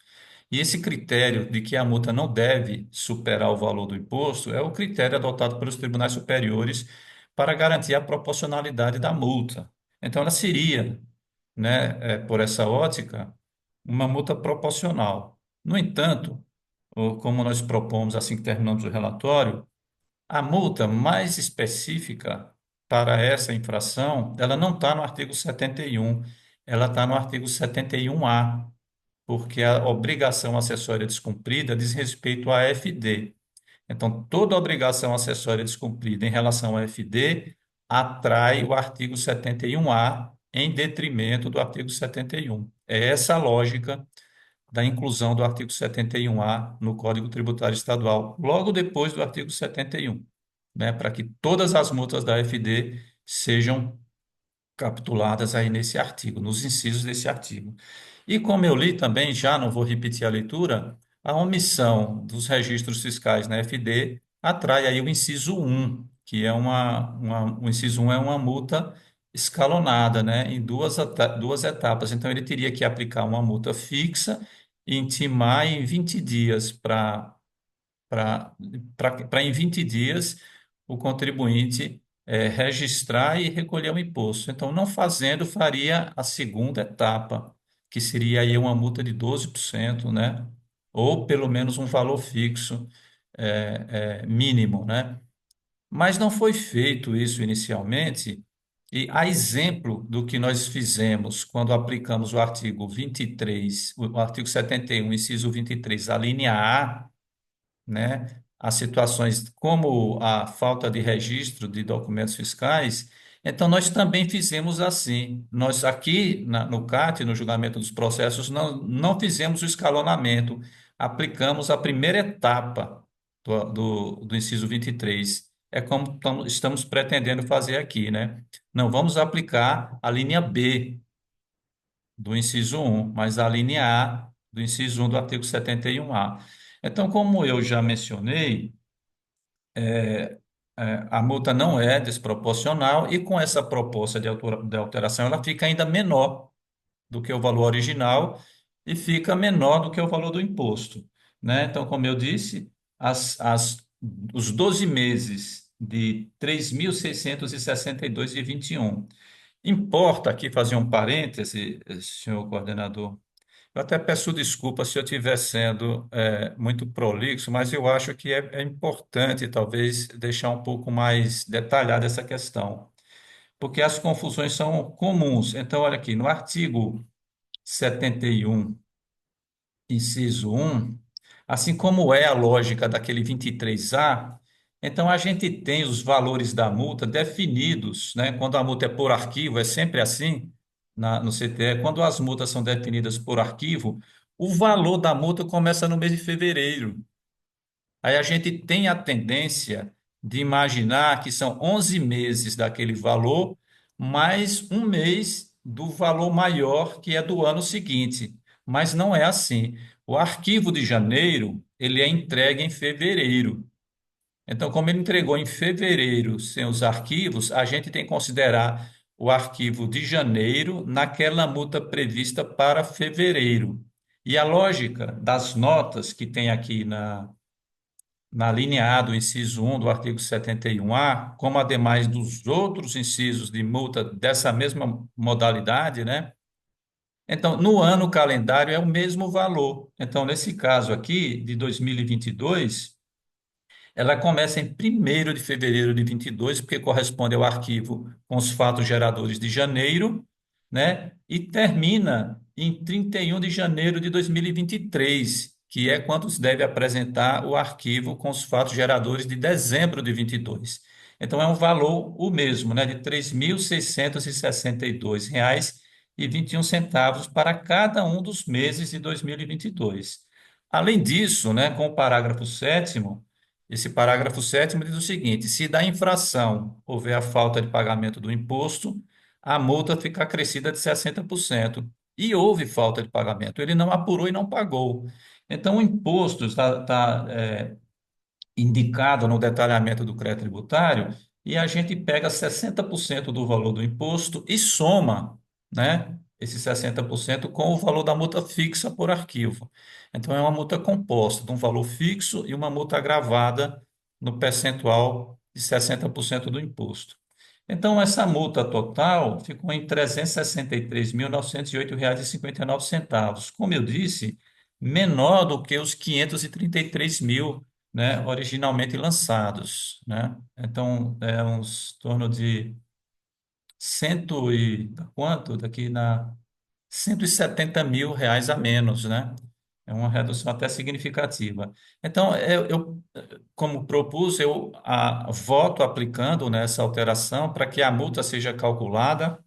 E esse critério de que a multa não deve superar o valor do imposto é o critério adotado pelos tribunais superiores para garantir a proporcionalidade da multa. Então, ela seria, né, por essa ótica, uma multa proporcional. No entanto, como nós propomos assim que terminamos o relatório, a multa mais específica para essa infração, ela não está no artigo 71, ela está no artigo 71A, porque a obrigação acessória descumprida diz respeito à FD. Então, toda obrigação acessória descumprida em relação à FD atrai o artigo 71A em detrimento do artigo 71. É essa a lógica da inclusão do artigo 71A no Código Tributário Estadual, logo depois do artigo 71, né, para que todas as multas da FD sejam capituladas aí nesse artigo, nos incisos desse artigo. E como eu li também, já não vou repetir a leitura, a omissão dos registros fiscais na FD atrai aí o inciso 1, que é o inciso 1 é uma multa escalonada, né, em duas etapas. Então, ele teria que aplicar uma multa fixa e intimar em 20 dias para em 20 dias o contribuinte registrar e recolher o imposto. Então, não fazendo, faria a segunda etapa, que seria aí uma multa de 12%, né? Ou pelo menos um valor fixo mínimo, né? Mas não foi feito isso inicialmente, e a exemplo do que nós fizemos quando aplicamos o artigo 23, o artigo 71, inciso 23, a linha A, né, as situações como a falta de registro de documentos fiscais, Então, nós também fizemos assim. Nós aqui no CAT, no julgamento dos processos, não fizemos o escalonamento, aplicamos a primeira etapa do inciso 23. É como estamos pretendendo fazer aqui, né? Não vamos aplicar a linha B do inciso 1, mas a linha A do inciso 1 do artigo 71A. Então, como eu já mencionei, a multa não é desproporcional e com essa proposta de alteração ela fica ainda menor do que o valor original e fica menor do que o valor do imposto, né? Então, como eu disse, os 12 meses de 3.662,21. Importa aqui fazer um parêntese, senhor coordenador. Eu até peço desculpa se eu estiver sendo muito prolixo, mas eu acho que é importante, talvez, deixar um pouco mais detalhada essa questão, porque as confusões são comuns. Então, olha aqui, no artigo 71, inciso 1, assim como é a lógica daquele 23A, então a gente tem os valores da multa definidos, né? Quando a multa é por arquivo, é sempre assim no CTE, quando as multas são definidas por arquivo, o valor da multa começa no mês de fevereiro. Aí a gente tem a tendência de imaginar que são 11 meses daquele valor, mais um mês do valor maior que é do ano seguinte. Mas não é assim. O arquivo de janeiro, ele é entregue em fevereiro. Então, como ele entregou em fevereiro sem os arquivos, a gente tem que considerar o arquivo de janeiro naquela multa prevista para fevereiro. E a lógica das notas que tem aqui na linha A do inciso 1 do artigo 71A, como ademais dos outros incisos de multa dessa mesma modalidade, né? Então, no ano calendário é o mesmo valor. Então, nesse caso aqui, de 2022, ela começa em 1º de fevereiro de 22, porque corresponde ao arquivo com os fatos geradores de janeiro, né? E termina em 31 de janeiro de 2023, que é quando se deve apresentar o arquivo com os fatos geradores de dezembro de 22. Então, é um valor o mesmo, né? De R$ 3.662,21 para cada um dos meses de 2022. Além disso, né, com o parágrafo sétimo, esse parágrafo sétimo diz o seguinte: se da infração houver a falta de pagamento do imposto, a multa fica acrescida de 60%. E houve falta de pagamento, ele não apurou e não pagou. Então, o imposto está indicado no detalhamento do crédito tributário e a gente pega 60% do valor do imposto e soma, né, esse 60% com o valor da multa fixa por arquivo. Então, é uma multa composta de um valor fixo e uma multa agravada no percentual de 60% do imposto. Então, essa multa total ficou em R$ 363.908,59. Como eu disse, menor do que os 533 mil, né, originalmente lançados, né? Então, é uns torno de cento e quanto? Daqui na R$ 170.000 a menos, né? É uma redução até significativa. Então, como propus, eu voto aplicando nessa alteração para que a multa seja calculada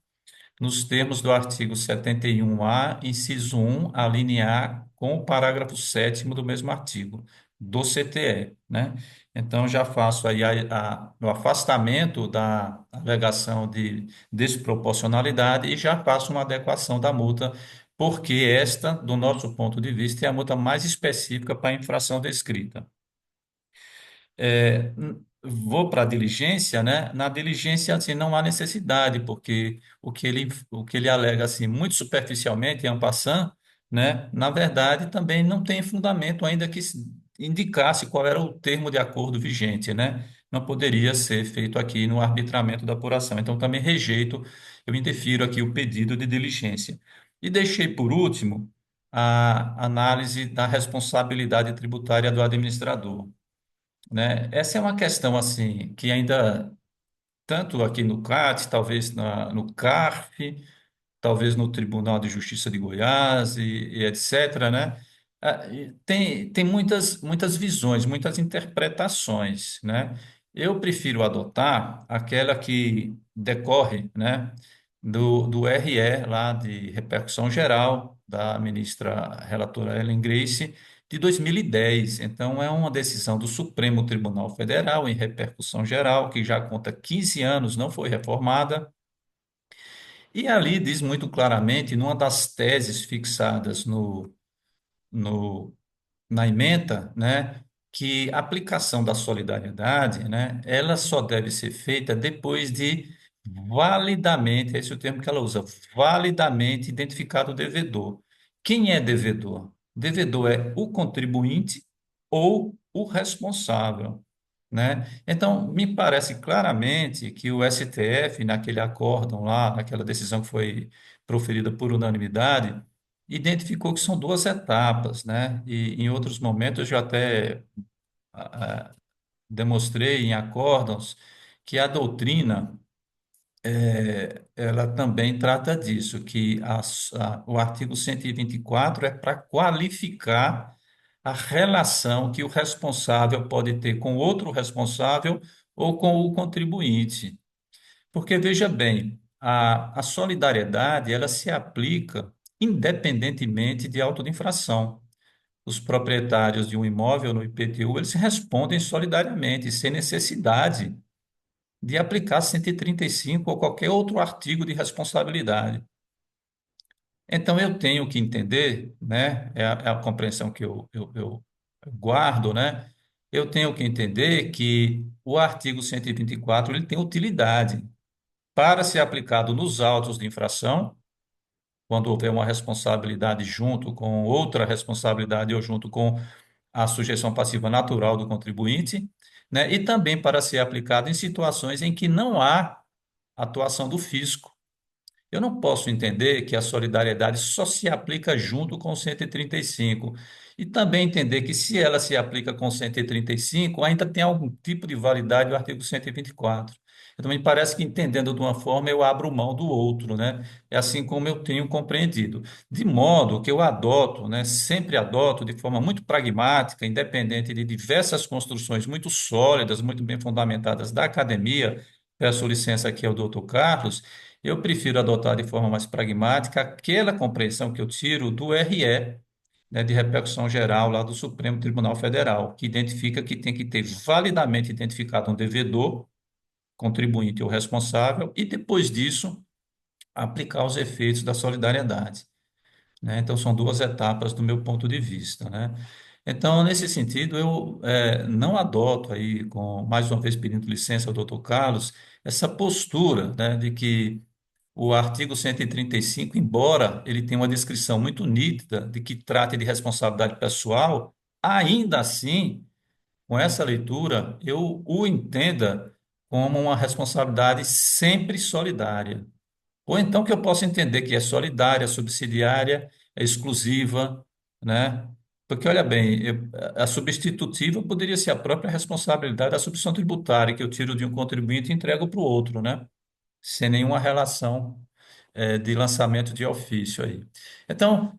nos termos do artigo 71A, inciso 1, a linha A, com o parágrafo 7º do mesmo artigo, do CTE, né? Então, já faço aí o afastamento da alegação de desproporcionalidade e já faço uma adequação da multa, porque esta, do nosso ponto de vista, é a multa mais específica para a infração descrita. Vou para a diligência, né? Na diligência, assim, não há necessidade, porque o que ele alega, assim, muito superficialmente, en passant, né? Na verdade, também não tem fundamento ainda que indicasse qual era o termo de acordo vigente, né? Não poderia ser feito aqui no arbitramento da apuração. Então, também rejeito, eu indefiro aqui o pedido de diligência. E deixei, por último, a análise da responsabilidade tributária do administrador, né? Essa é uma questão assim que ainda tanto aqui no CAT, talvez no CARF, talvez no Tribunal de Justiça de Goiás e etc., né? E tem muitas visões, muitas interpretações, né? Eu prefiro adotar aquela que decorre, né, do RE lá de repercussão geral da ministra relatora Ellen Grace de 2010. Então, é uma decisão do Supremo Tribunal Federal em repercussão geral, que já conta 15 anos, não foi reformada. E ali diz muito claramente, numa das teses fixadas no na ementa, né, que a aplicação da solidariedade, né, ela só deve ser feita depois de validamente, esse é o termo que ela usa, validamente identificado o devedor. Quem é devedor? Devedor é o contribuinte ou o responsável, né? Então, me parece claramente que o STF, naquele acórdão lá, naquela decisão que foi proferida por unanimidade, identificou que são duas etapas, né? E em outros momentos eu já até demonstrei em acórdãos que a doutrina ela também trata disso, que o artigo 124 é para qualificar a relação que o responsável pode ter com outro responsável ou com o contribuinte. Porque, veja bem, a solidariedade ela se aplica independentemente de auto de infração. Os proprietários de um imóvel no IPTU, eles respondem solidariamente, sem necessidade de aplicar 135 ou qualquer outro artigo de responsabilidade. Então, eu tenho que entender, né, é a compreensão que eu guardo, né, eu tenho que entender que o artigo 124 ele tem utilidade para ser aplicado nos autos de infração, quando houver uma responsabilidade junto com outra responsabilidade ou junto com a sujeição passiva natural do contribuinte, né? E também para ser aplicado em situações em que não há atuação do fisco. Eu não posso entender que a solidariedade só se aplica junto com o 135. E também entender que se ela se aplica com o 135, ainda tem algum tipo de validade o artigo 124. Então, me parece que entendendo de uma forma, eu abro mão do outro, né? É assim como eu tenho compreendido. De modo que eu adoto, né? Sempre adoto de forma muito pragmática, independente de diversas construções muito sólidas, muito bem fundamentadas da academia. Peço licença aqui ao doutor Carlos, eu prefiro adotar de forma mais pragmática aquela compreensão que eu tiro do RE, né, de repercussão geral lá do Supremo Tribunal Federal, que identifica que tem que ter validamente identificado um devedor, contribuinte ou responsável, e depois disso aplicar os efeitos da solidariedade, né? Então, são duas etapas do meu ponto de vista, né? Então, nesse sentido, eu não adoto aí, mais uma vez pedindo licença ao doutor Carlos, essa postura, né, de que o artigo 135, embora ele tenha uma descrição muito nítida de que trate de responsabilidade pessoal, ainda assim, com essa leitura, eu o entenda como uma responsabilidade sempre solidária. Ou então que eu possa entender que é solidária, subsidiária, é exclusiva, né? Porque, olha bem, a substitutiva poderia ser a própria responsabilidade da substituição tributária, que eu tiro de um contribuinte e entrego para o outro, né? Sem nenhuma relação de lançamento de ofício aí. Então,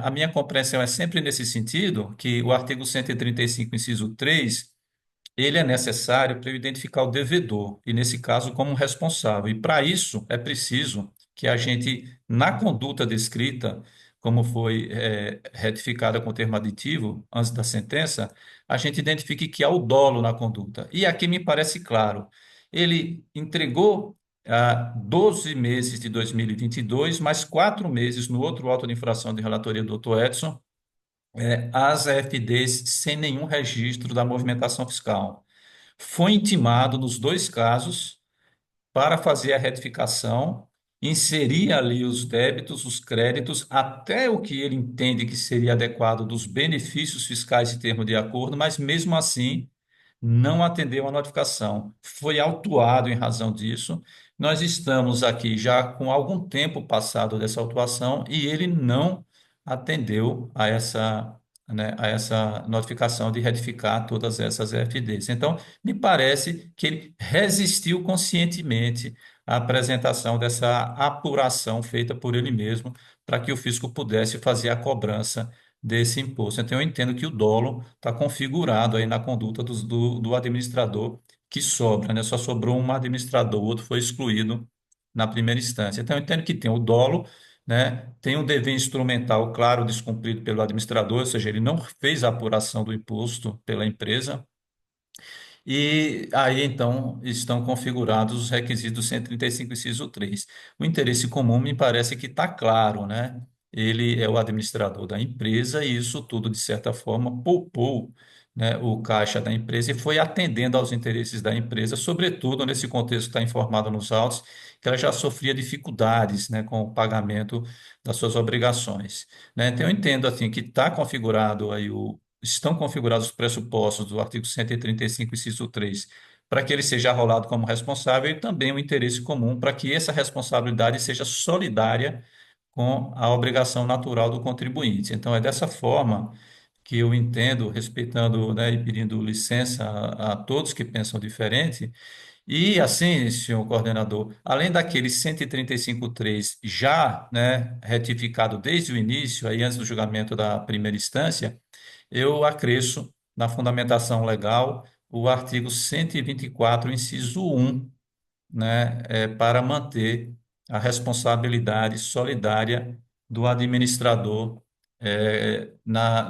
a minha compreensão é sempre nesse sentido, que o artigo 135, inciso 3, ele é necessário para eu identificar o devedor, e nesse caso, como responsável. E para isso, é preciso que a gente, na conduta descrita, como foi retificada com o termo aditivo antes da sentença, a gente identifique que há o dolo na conduta. E aqui me parece claro, ele entregou 12 meses de 2022, mais 4 meses no outro auto de infração de relatoria do Dr. Edson, as AFDs sem nenhum registro da movimentação fiscal. Foi intimado nos dois casos para fazer a retificação, inserir ali os débitos, os créditos, até o que ele entende que seria adequado dos benefícios fiscais de termo de acordo, mas mesmo assim não atendeu a notificação. Foi autuado em razão disso. Nós estamos aqui já com algum tempo passado dessa autuação e ele não atendeu a essa notificação de retificar todas essas FDs. Então, me parece que ele resistiu conscientemente à apresentação dessa apuração feita por ele mesmo, para que o fisco pudesse fazer a cobrança desse imposto. Então, eu entendo que o dolo está configurado aí na conduta do administrador que sobra, né? Só sobrou um administrador, o outro foi excluído na primeira instância. Então, eu entendo que tem o dolo, né? Tem um dever instrumental claro descumprido pelo administrador, ou seja, ele não fez a apuração do imposto pela empresa. E aí, então, estão configurados os requisitos do 135, inciso 3. O interesse comum me parece que está claro, né? Ele é o administrador da empresa e isso tudo, de certa forma, poupou, né, o caixa da empresa e foi atendendo aos interesses da empresa, sobretudo nesse contexto que está informado nos autos, que ela já sofria dificuldades, né, com o pagamento das suas obrigações, né? Então, eu entendo, assim, que está configurado aí estão configurados os pressupostos do artigo 135, inciso 3, para que ele seja arrolado como responsável e também o interesse comum para que essa responsabilidade seja solidária com a obrigação natural do contribuinte. Então, é dessa forma que eu entendo, respeitando, né, e pedindo licença a todos que pensam diferente. E assim, senhor coordenador, além daquele 135.3 já, né, retificado desde o início, aí antes do julgamento da primeira instância, eu acresço na fundamentação legal o artigo 124, inciso 1, né, para manter a responsabilidade solidária do administrador,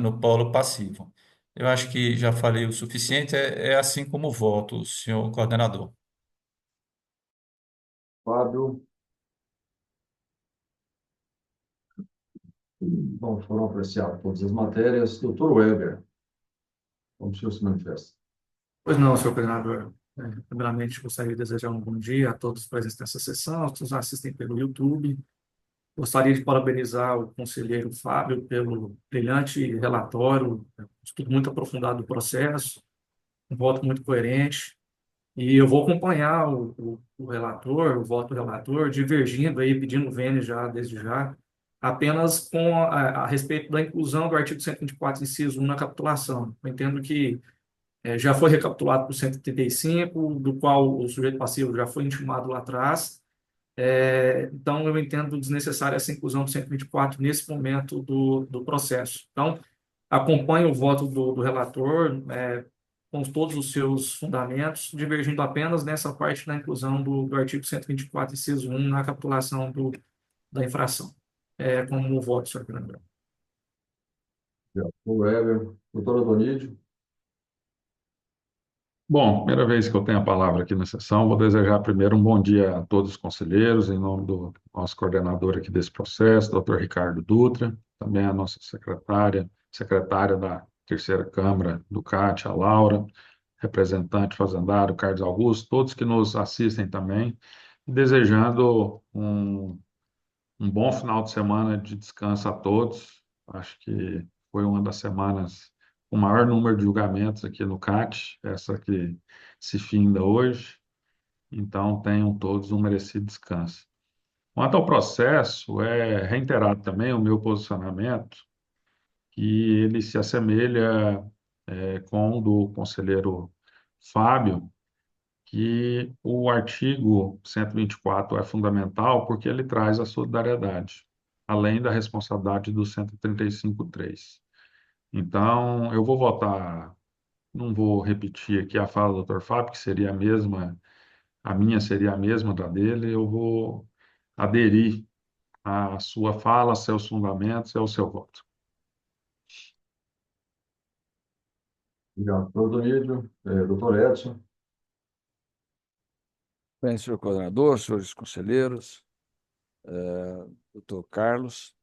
no polo passivo. Eu acho que já falei o suficiente, é assim como voto, senhor coordenador. Fábio, bom, foram apreciadas todas as matérias. Doutor Weber, como o senhor se manifesta? Pois não, senhor coordenador. Primeiramente, gostaria de desejar um bom dia a todos presentes nessa sessão, aos que nos assistem pelo YouTube. Gostaria de parabenizar o conselheiro Fábio pelo brilhante relatório, estudo muito aprofundado do processo, um voto muito coerente. E eu vou acompanhar o relator, o voto do relator, divergindo aí, pedindo vênia já, desde já, apenas com a respeito da inclusão do artigo 124, inciso 1 na capitulação. Eu entendo que já foi recapitulado por 135, do qual o sujeito passivo já foi intimado lá atrás. Então, eu entendo desnecessária essa inclusão do 124 nesse momento do processo. Então, acompanho o voto do relator, com todos os seus fundamentos, divergindo apenas nessa parte da inclusão do artigo 124, inciso 1, na capitulação da infração. Como o voto, senhor coordenador. Doutor Weber, doutor Adonídio, Bom, primeira vez que eu tenho a palavra aqui na sessão, vou desejar primeiro um bom dia a todos os conselheiros, em nome do nosso coordenador aqui desse processo, doutor Ricardo Dutra, também a nossa secretária da Terceira Câmara do CAT, a Laura, representante fazendário Carlos Augusto, todos que nos assistem também, e desejando um bom final de semana de descanso a todos. Acho que foi uma das semanas com o maior número de julgamentos aqui no CAT, essa que se finda hoje. Então, tenham todos um merecido descanso. Quanto ao processo, é reiterado também o meu posicionamento, que ele se assemelha com o do conselheiro Fábio, que o artigo 124 é fundamental porque ele traz a solidariedade, além da responsabilidade do 135.3. Então, eu vou votar, não vou repetir aqui a fala do Dr. Fábio, que seria a mesma, a minha seria a mesma da dele, eu vou aderir à sua fala, seus fundamentos e ao seu voto. obrigado. Doutor Adonídio, doutor Edson, Bem, senhor coordenador, senhores conselheiros, doutor Carlos,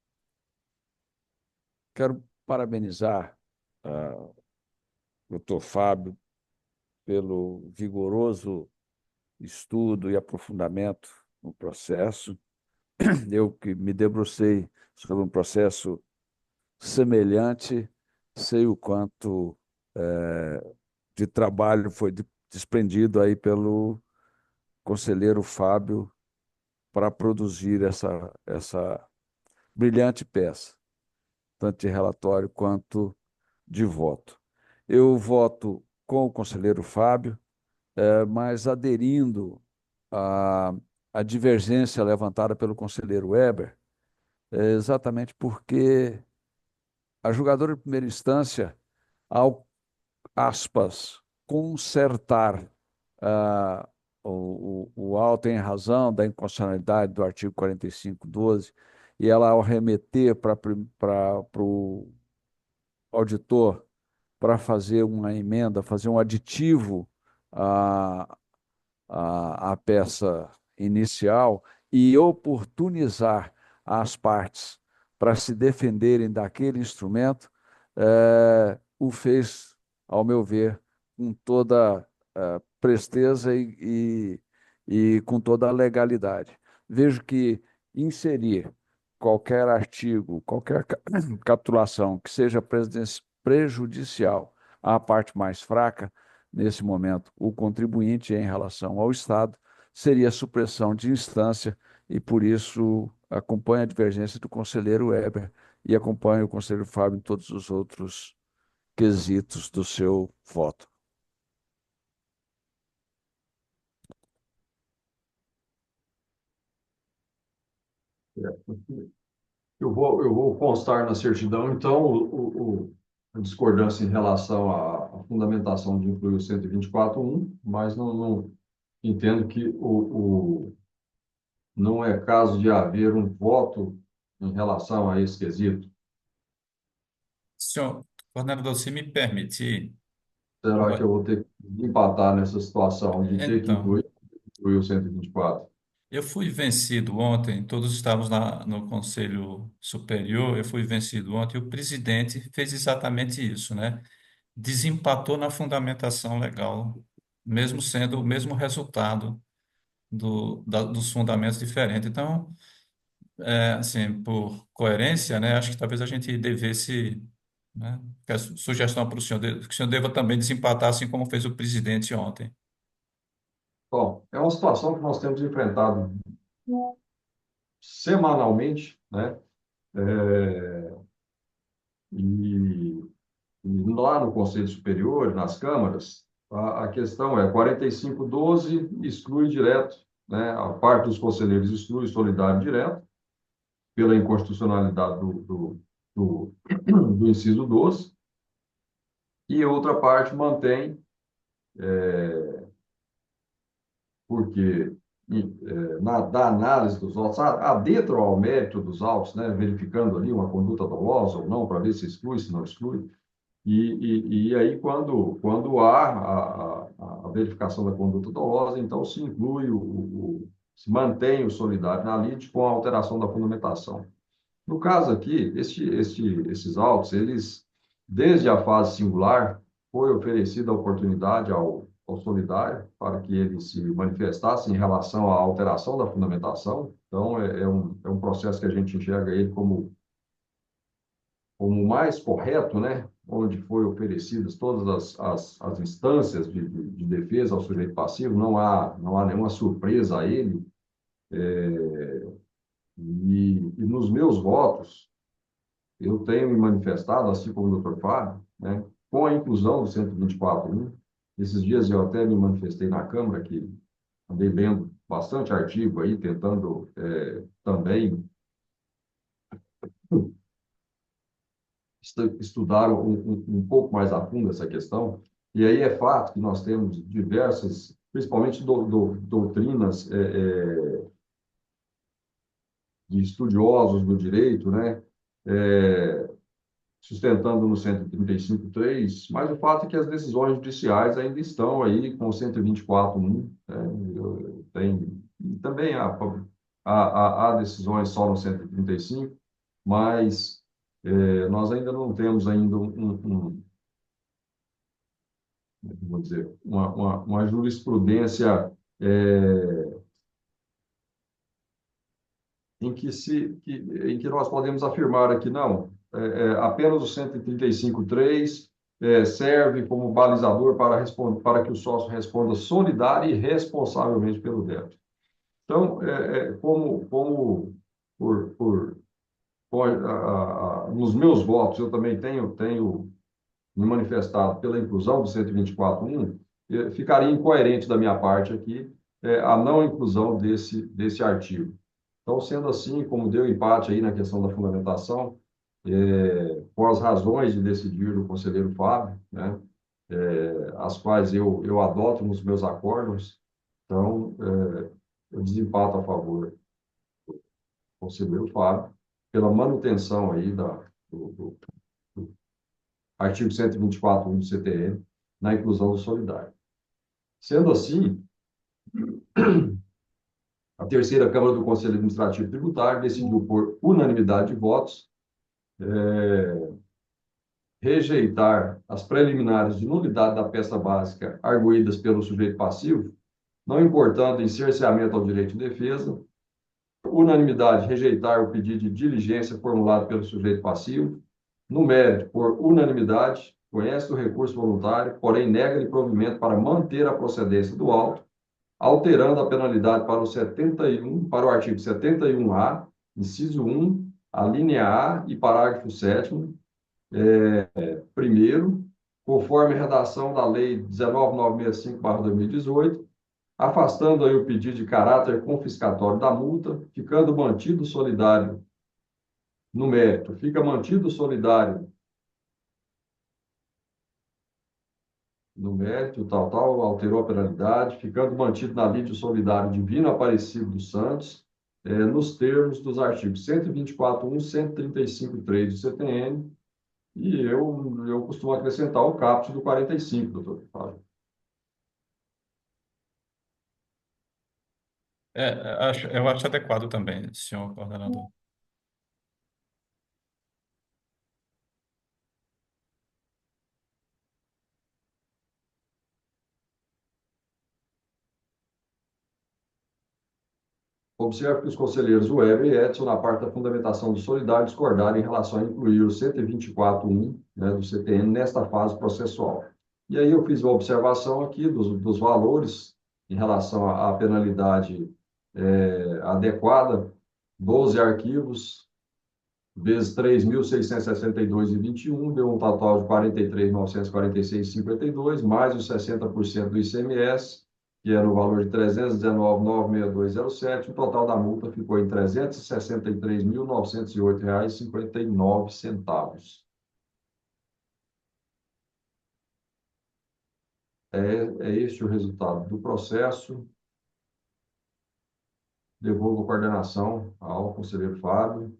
quero parabenizar o doutor Fábio pelo vigoroso estudo e aprofundamento no processo. Eu que me debrucei sobre um processo semelhante, sei o quanto de trabalho foi desprendido aí pelo conselheiro Fábio para produzir essa brilhante peça, tanto de relatório quanto de voto. Eu voto com o conselheiro Fábio, mas aderindo à divergência levantada pelo conselheiro Weber, exatamente porque a julgadora de primeira instância, ao, aspas, consertar ah, o auto em razão da inconstitucionalidade do artigo 45.12, e ela, ao remeter para o auditor para fazer uma emenda, fazer um aditivo à, à peça inicial e oportunizar as partes para se defenderem daquele instrumento, o fez, ao meu ver, com toda presteza e com toda a legalidade. Vejo que inserir qualquer artigo, qualquer capitulação que seja prejudicial à parte mais fraca, nesse momento, o contribuinte em relação ao Estado, seria a supressão de instância e, por isso, acompanho a divergência do conselheiro Weber e acompanho o conselheiro Fábio em todos os outros quesitos do seu voto. Eu vou constar na certidão, então, a discordância em relação à fundamentação de incluir o 124.1, mas não entendo que não é caso de haver um voto em relação a esse quesito. Senhor coordenador, se me permitir, Será que eu olha, vou ter que empatar nessa situação de ter que então, incluir o 124? eu fui vencido ontem, todos estávamos no Conselho Superior, eu fui vencido ontem, e o presidente fez exatamente isso, né? Desempatou na fundamentação legal, mesmo sendo o mesmo resultado dos fundamentos diferentes. Então, assim, por coerência, né, acho que talvez a gente devesse, né, que a sugestão para o senhor, que o senhor deva também desempatar, assim como fez o presidente ontem. Bom, é uma situação que nós temos enfrentado semanalmente, né? É, e, e lá no Conselho Superior, nas câmaras, a questão é 45.12 exclui direto, né? A parte dos conselheiros exclui solidário direto, pela inconstitucionalidade do, do inciso 12, e a outra parte mantém, porque da análise dos autos, adentro ao mérito dos autos, né, verificando ali uma conduta dolosa ou não, para ver se exclui, se não exclui, e aí quando há a verificação da conduta dolosa, então se inclui, se mantém o solidário na lide com a alteração da fundamentação. No caso aqui, esses autos, eles, desde a fase singular, foi oferecida a oportunidade ao solidário para que ele se manifestasse em relação à alteração da fundamentação. Então, é um processo que a gente enxerga ele como o mais correto, né? Onde foi oferecidas todas as instâncias de defesa ao sujeito passivo, não há nenhuma surpresa a ele. E nos meus votos, eu tenho me manifestado, assim como o Dr. Fábio, né, com a inclusão do 124.1. Esses dias eu até me manifestei na Câmara, que andei lendo bastante artigo aí, tentando também estudar um pouco mais a fundo essa questão. E aí é fato que nós temos diversas, principalmente doutrinas de estudiosos do direito, né, é, sustentando no 135.3, mas o fato é que as decisões judiciais ainda estão aí com o 124.1, né? Também há decisões só no 135, mas nós ainda não temos ainda vou dizer, uma jurisprudência em que nós podemos afirmar aqui, não, apenas o 135.3 serve como balizador para que o sócio responda solidária e responsavelmente pelo débito. Então, nos meus votos, eu também tenho me manifestado pela inclusão do 124.1, ficaria incoerente da minha parte aqui a não inclusão desse artigo. Então, sendo assim, como deu empate aí na questão da fundamentação, com as razões de decidir do conselheiro Fábio, né, as quais eu adoto nos meus acórdãos. Então, eu desempato a favor do conselheiro Fábio pela manutenção aí do artigo 124.1 do CTN na inclusão do solidário. Sendo assim, a terceira Câmara do Conselho Administrativo Tributário decidiu por unanimidade de votos rejeitar as preliminares de nulidade da peça básica arguídas pelo sujeito passivo, não importando em cerceamento ao direito de defesa, unanimidade rejeitar o pedido de diligência formulado pelo sujeito passivo, no mérito, por unanimidade, conhece o recurso voluntário, porém nega-lhe provimento para manter a procedência do auto, alterando a penalidade para o artigo 71A, inciso 1, a linha A e parágrafo 7º, primeiro, conforme a redação da Lei 19.965/2018, afastando aí o pedido de caráter confiscatório da multa, ficando mantido solidário no mérito, fica mantido solidário no mérito, alterou a penalidade, ficando mantido na lide solidário Divino Aparecido dos Santos, nos termos dos artigos 124.1, 135.3 do CTN, e eu costumo acrescentar o caput do 45, doutor Fábio. Eu acho adequado também, senhor coordenador. Observe que os conselheiros Weber e Edson, na parte da fundamentação do solidário, discordaram em relação a incluir o 124.1, né, do CTN nesta fase processual. E aí eu fiz uma observação aqui dos valores em relação à penalidade adequada, 12 arquivos, vezes 3.662,21, deu um total de 43.946,52, mais os 60% do ICMS, que era o valor de 319.962,07, o total da multa ficou em R$ 363.908,59. É este o resultado do processo. Devolvo a coordenação ao conselheiro Fábio.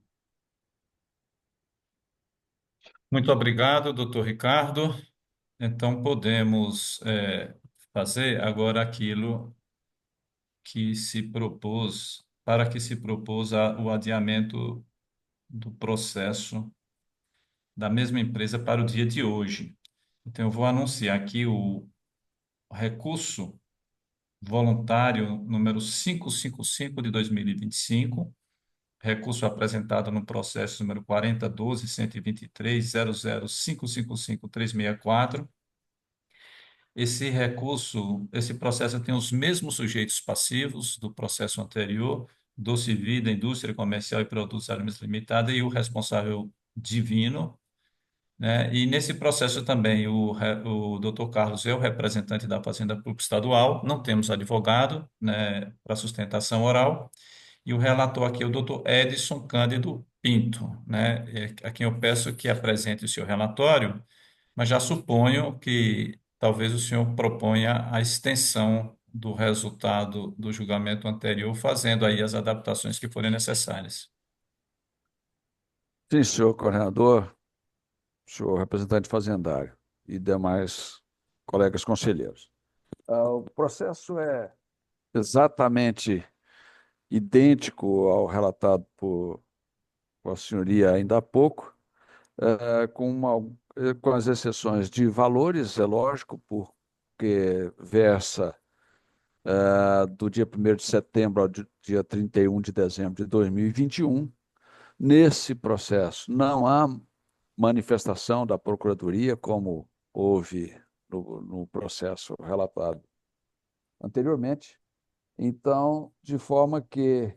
Muito obrigado, doutor Ricardo. Então, podemos fazer agora aquilo que se propôs, para que se propôs o adiamento do processo da mesma empresa para o dia de hoje. Então, eu vou anunciar aqui o recurso voluntário número 555 de 2025, recurso apresentado no processo número 4012.123.00555.364. Esse processo tem os mesmos sujeitos passivos do processo anterior, Doce Vida, Indústria Comercial e Produtos Alimentos Limitada e o responsável divino, né? E nesse processo também o Dr. Carlos é o representante da Fazenda Pública Estadual, não temos advogado, né, para sustentação oral, e o relator aqui é o Dr. Edson Cândido Pinto, né, a quem eu peço que apresente o seu relatório, mas já suponho que talvez o senhor proponha a extensão do resultado do julgamento anterior, fazendo aí as adaptações que forem necessárias. Sim, senhor coordenador, senhor representante fazendário e demais colegas conselheiros. O processo é exatamente idêntico ao relatado por a senhoria ainda há pouco, com as exceções de valores, é lógico, porque versa do dia 1º de setembro ao dia 31 de dezembro de 2021. Nesse processo, não há manifestação da Procuradoria, como houve no processo relatado anteriormente. Então, de forma que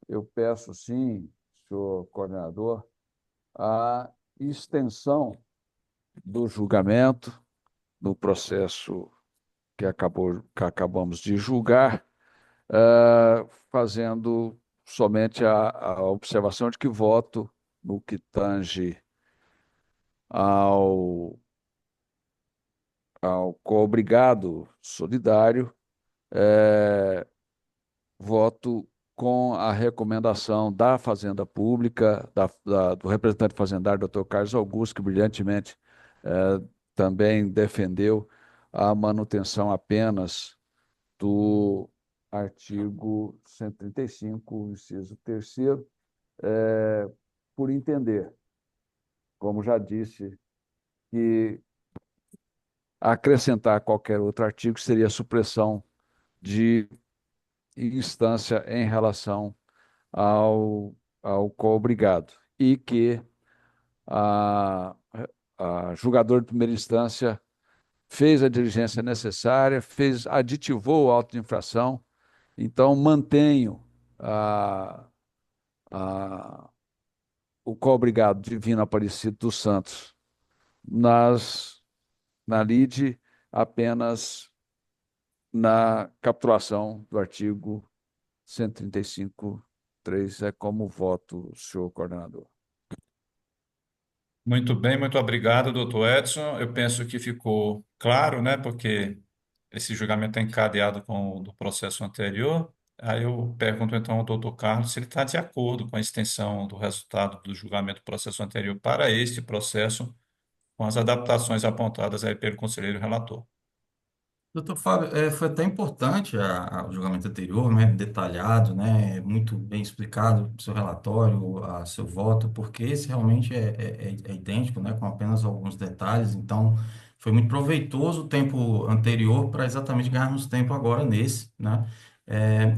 eu peço, sim, senhor coordenador, a extensão do julgamento no processo que acabamos de julgar, fazendo somente a observação de que voto no que tange ao, ao coobrigado solidário, é, voto com a recomendação da Fazenda Pública, do representante fazendário, doutor Carlos Augusto, que brilhantemente também defendeu a manutenção apenas do artigo 135, inciso terceiro, por entender, como já disse, que acrescentar qualquer outro artigo seria supressão de instância em relação ao coobrigado e que a, a julgador de primeira instância fez a diligência necessária, aditivou o auto de infração, então mantenho a, a, o coobrigado Divino Aparecido dos Santos na lide apenas na capitulação do artigo 135.3, é como voto, senhor coordenador. Muito bem, muito obrigado, doutor Edson. Eu penso que ficou claro, né? Porque esse julgamento é encadeado com o do processo anterior. Aí eu pergunto então ao doutor Carlos se ele está de acordo com a extensão do resultado do julgamento do processo anterior para este processo, com as adaptações apontadas aí pelo conselheiro relator. Doutor Fábio, foi até importante o julgamento anterior, né, detalhado, né, muito bem explicado, seu relatório, seu voto, porque esse realmente é idêntico, né, com apenas alguns detalhes, então foi muito proveitoso o tempo anterior para exatamente ganharmos tempo agora nesse, né,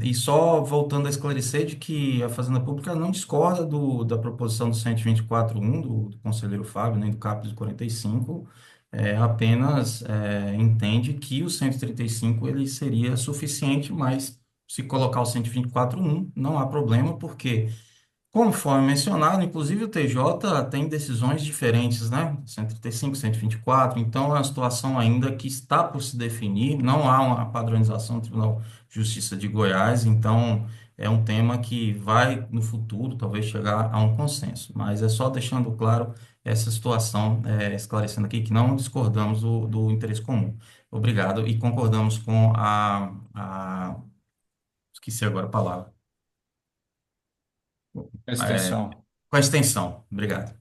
e só voltando a esclarecer de que a Fazenda Pública não discorda da proposição do 124.1 do conselheiro Fábio, nem do caput 45, apenas entende que o 135 ele seria suficiente, mas se colocar o 124.1 não há problema, porque, conforme mencionado, inclusive o TJ tem decisões diferentes, né? 135, 124, então é uma situação ainda que está por se definir, não há uma padronização do Tribunal de Justiça de Goiás, então é um tema que vai, no futuro, talvez chegar a um consenso, mas é só deixando claro essa situação, esclarecendo aqui que não discordamos do interesse comum. Obrigado e concordamos com esqueci agora a palavra. É, Extensão. com a extensão. Obrigado.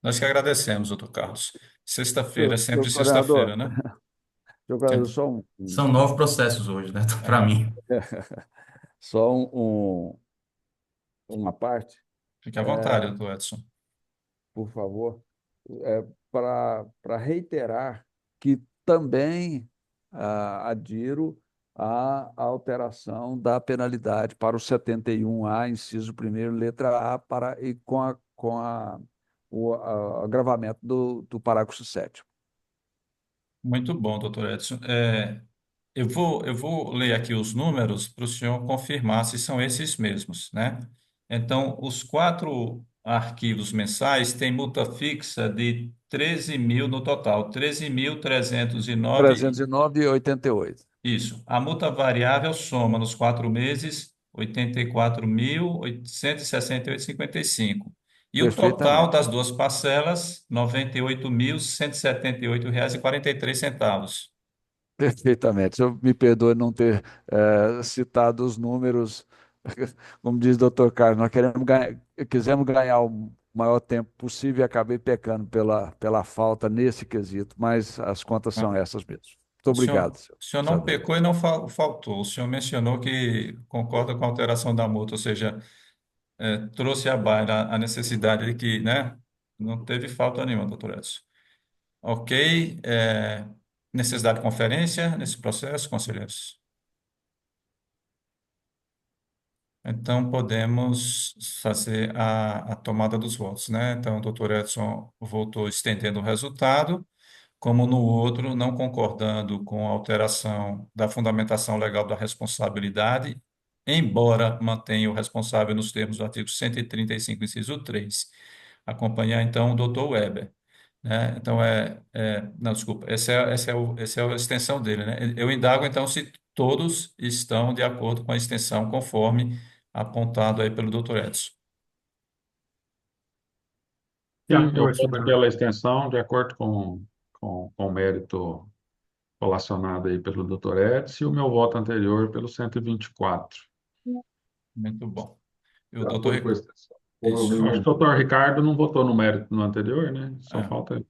Nós que agradecemos, doutor Carlos. Sexta-feira, é Senhor sempre coordenador, sexta-feira, né? senhor coordenador, só São 9 processos hoje, né? Para É, mim. só uma parte, fique à vontade, doutor Edson. por favor, para reiterar que também adiro à alteração da penalidade para o 71A, inciso primeiro, letra A, e o agravamento do parágrafo 7º. Muito bom, doutor Edson. Eu vou ler aqui os números para o senhor confirmar se são esses mesmos, né? Então, os quatro arquivos mensais têm multa fixa de 13.000 no total, 13.309. 309,88. Isso. A multa variável soma nos 4 meses 84.868,55. E o total Perfeitamente. das duas parcelas, R$ 98.178,43. Perfeitamente. O senhor me perdoe não ter citado os números. Como diz o doutor Carlos, nós quisemos ganhar o maior tempo possível e acabei pecando pela falta nesse quesito, mas as contas são essas mesmo. Muito obrigado, O senhor senhor não Adalto. pecou e não faltou. O senhor mencionou que concorda com a alteração da multa, ou seja, trouxe à baila a necessidade de que, né, não teve falta nenhuma, doutor Edson. Ok. Necessidade de conferência nesse processo, conselheiros? Então, podemos fazer a tomada dos votos, né? Então, o doutor Edson votou estendendo o resultado, como no outro, não concordando com a alteração da fundamentação legal da responsabilidade, embora mantenha o responsável nos termos do artigo 135, inciso 3. Acompanhar, então, o doutor Weber. Né? Então, não, desculpa, essa é a extensão dele, né? Eu indago, então, se todos estão de acordo com a extensão conforme apontado aí pelo doutor Edson. De Sim, eu acordo, voto soberano. pela extensão, de acordo com o mérito colacionado aí pelo Dr. Edson, e o meu voto anterior pelo 124. Muito bom. E o De doutor... acordo com a extensão. Como eu me Isso. Eu acho que o mantive. Dr. Ricardo não votou no mérito no anterior, né? Só É, falta.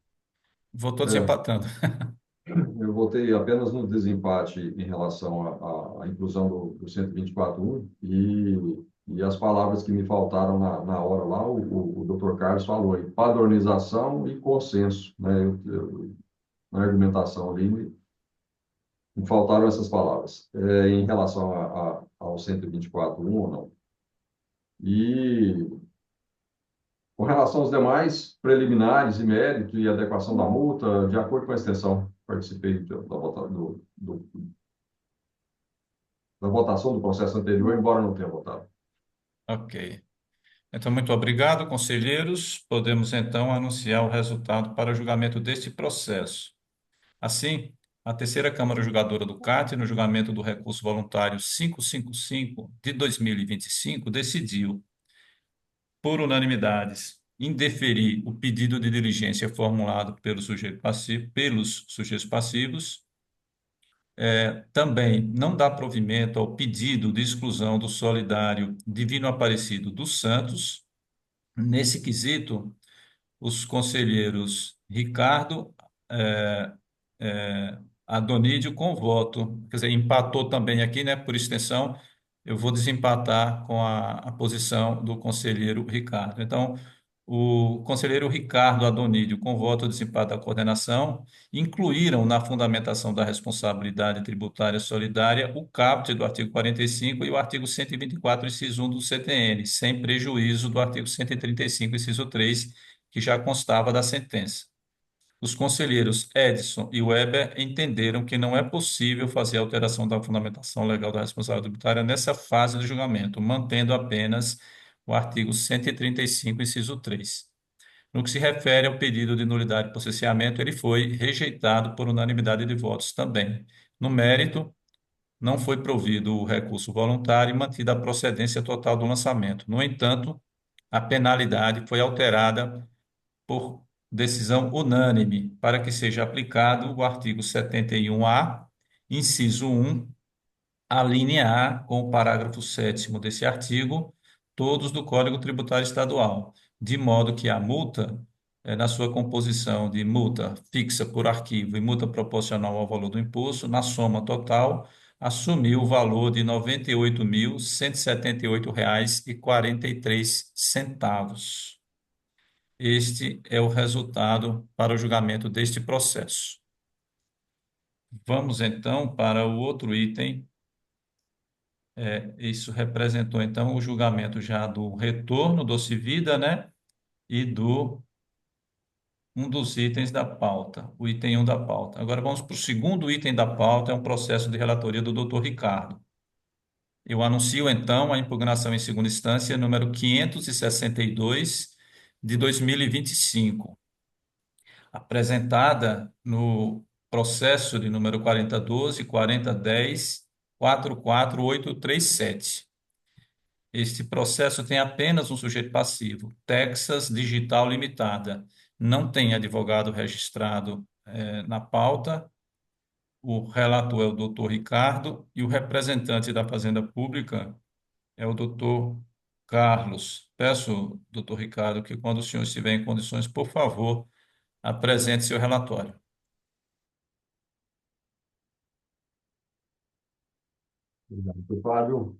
votou É, desempatando. eu votei apenas no desempate em relação à inclusão do 124.1 e as palavras que me faltaram na hora lá, o Dr. Carlos falou aí, padronização e consenso, né? Na argumentação ali me faltaram essas palavras, em relação ao 124.1 ou não. E com relação aos demais preliminares e mérito e adequação da multa, de acordo com a extensão, participei da votação do processo anterior, embora não tenha votado. Ok. Então, muito obrigado, conselheiros. Podemos, então, anunciar o resultado para julgamento deste processo. Assim, a terceira Câmara Julgadora do CAT, no julgamento do recurso voluntário 555 de 2025, decidiu, por unanimidades, indeferir o pedido de diligência formulado pelos sujeitos passivos. Também não dá provimento ao pedido de exclusão do solidário Divino Aparecido dos Santos. Nesse quesito, os conselheiros Ricardo, eh, Adonídio com voto, quer dizer, empatou também aqui, né? Por extensão, eu vou desempatar com a posição do conselheiro Ricardo. Então, o conselheiro Ricardo Adonídio, com voto de desempate da coordenação, incluíram na fundamentação da responsabilidade tributária solidária o caput do artigo 45 e o artigo 124, inciso 1 do CTN, sem prejuízo do artigo 135, inciso 3, que já constava da sentença. Os conselheiros Edson e Weber entenderam que não é possível fazer alteração da fundamentação legal da responsabilidade tributária nessa fase do julgamento, mantendo apenas o artigo 135, inciso 3. No que se refere ao pedido de nulidade de processamento, ele foi rejeitado por unanimidade de votos também. No mérito, não foi provido o recurso voluntário e mantida a procedência total do lançamento. No entanto, a penalidade foi alterada por decisão unânime, para que seja aplicado o artigo 71A, inciso 1, a linha A, com o parágrafo 7º desse artigo, todos do Código Tributário Estadual, de modo que a multa, na sua composição de multa fixa por arquivo e multa proporcional ao valor do imposto, na soma total, assumiu o valor de R$ 98.178,43. Este é o resultado para o julgamento deste processo. Vamos então para o outro item. Isso representou então o julgamento já do retorno do Civida, né? E do um dos itens da pauta, o item 1 da pauta. Agora vamos para o segundo item da pauta, é um processo de relatoria do Dr. Ricardo. Eu anuncio então a impugnação em segunda instância número 562 de 2025. Apresentada no processo de número 4012, 4010, 44837. Este processo tem apenas um sujeito passivo, Texas Digital Limitada. Não tem advogado registrado na pauta. O relator é o doutor Ricardo e o representante da Fazenda Pública é o doutor Carlos. Peço, doutor Ricardo, que quando o senhor estiver em condições, por favor, apresente seu relatório. Obrigado, Fábio.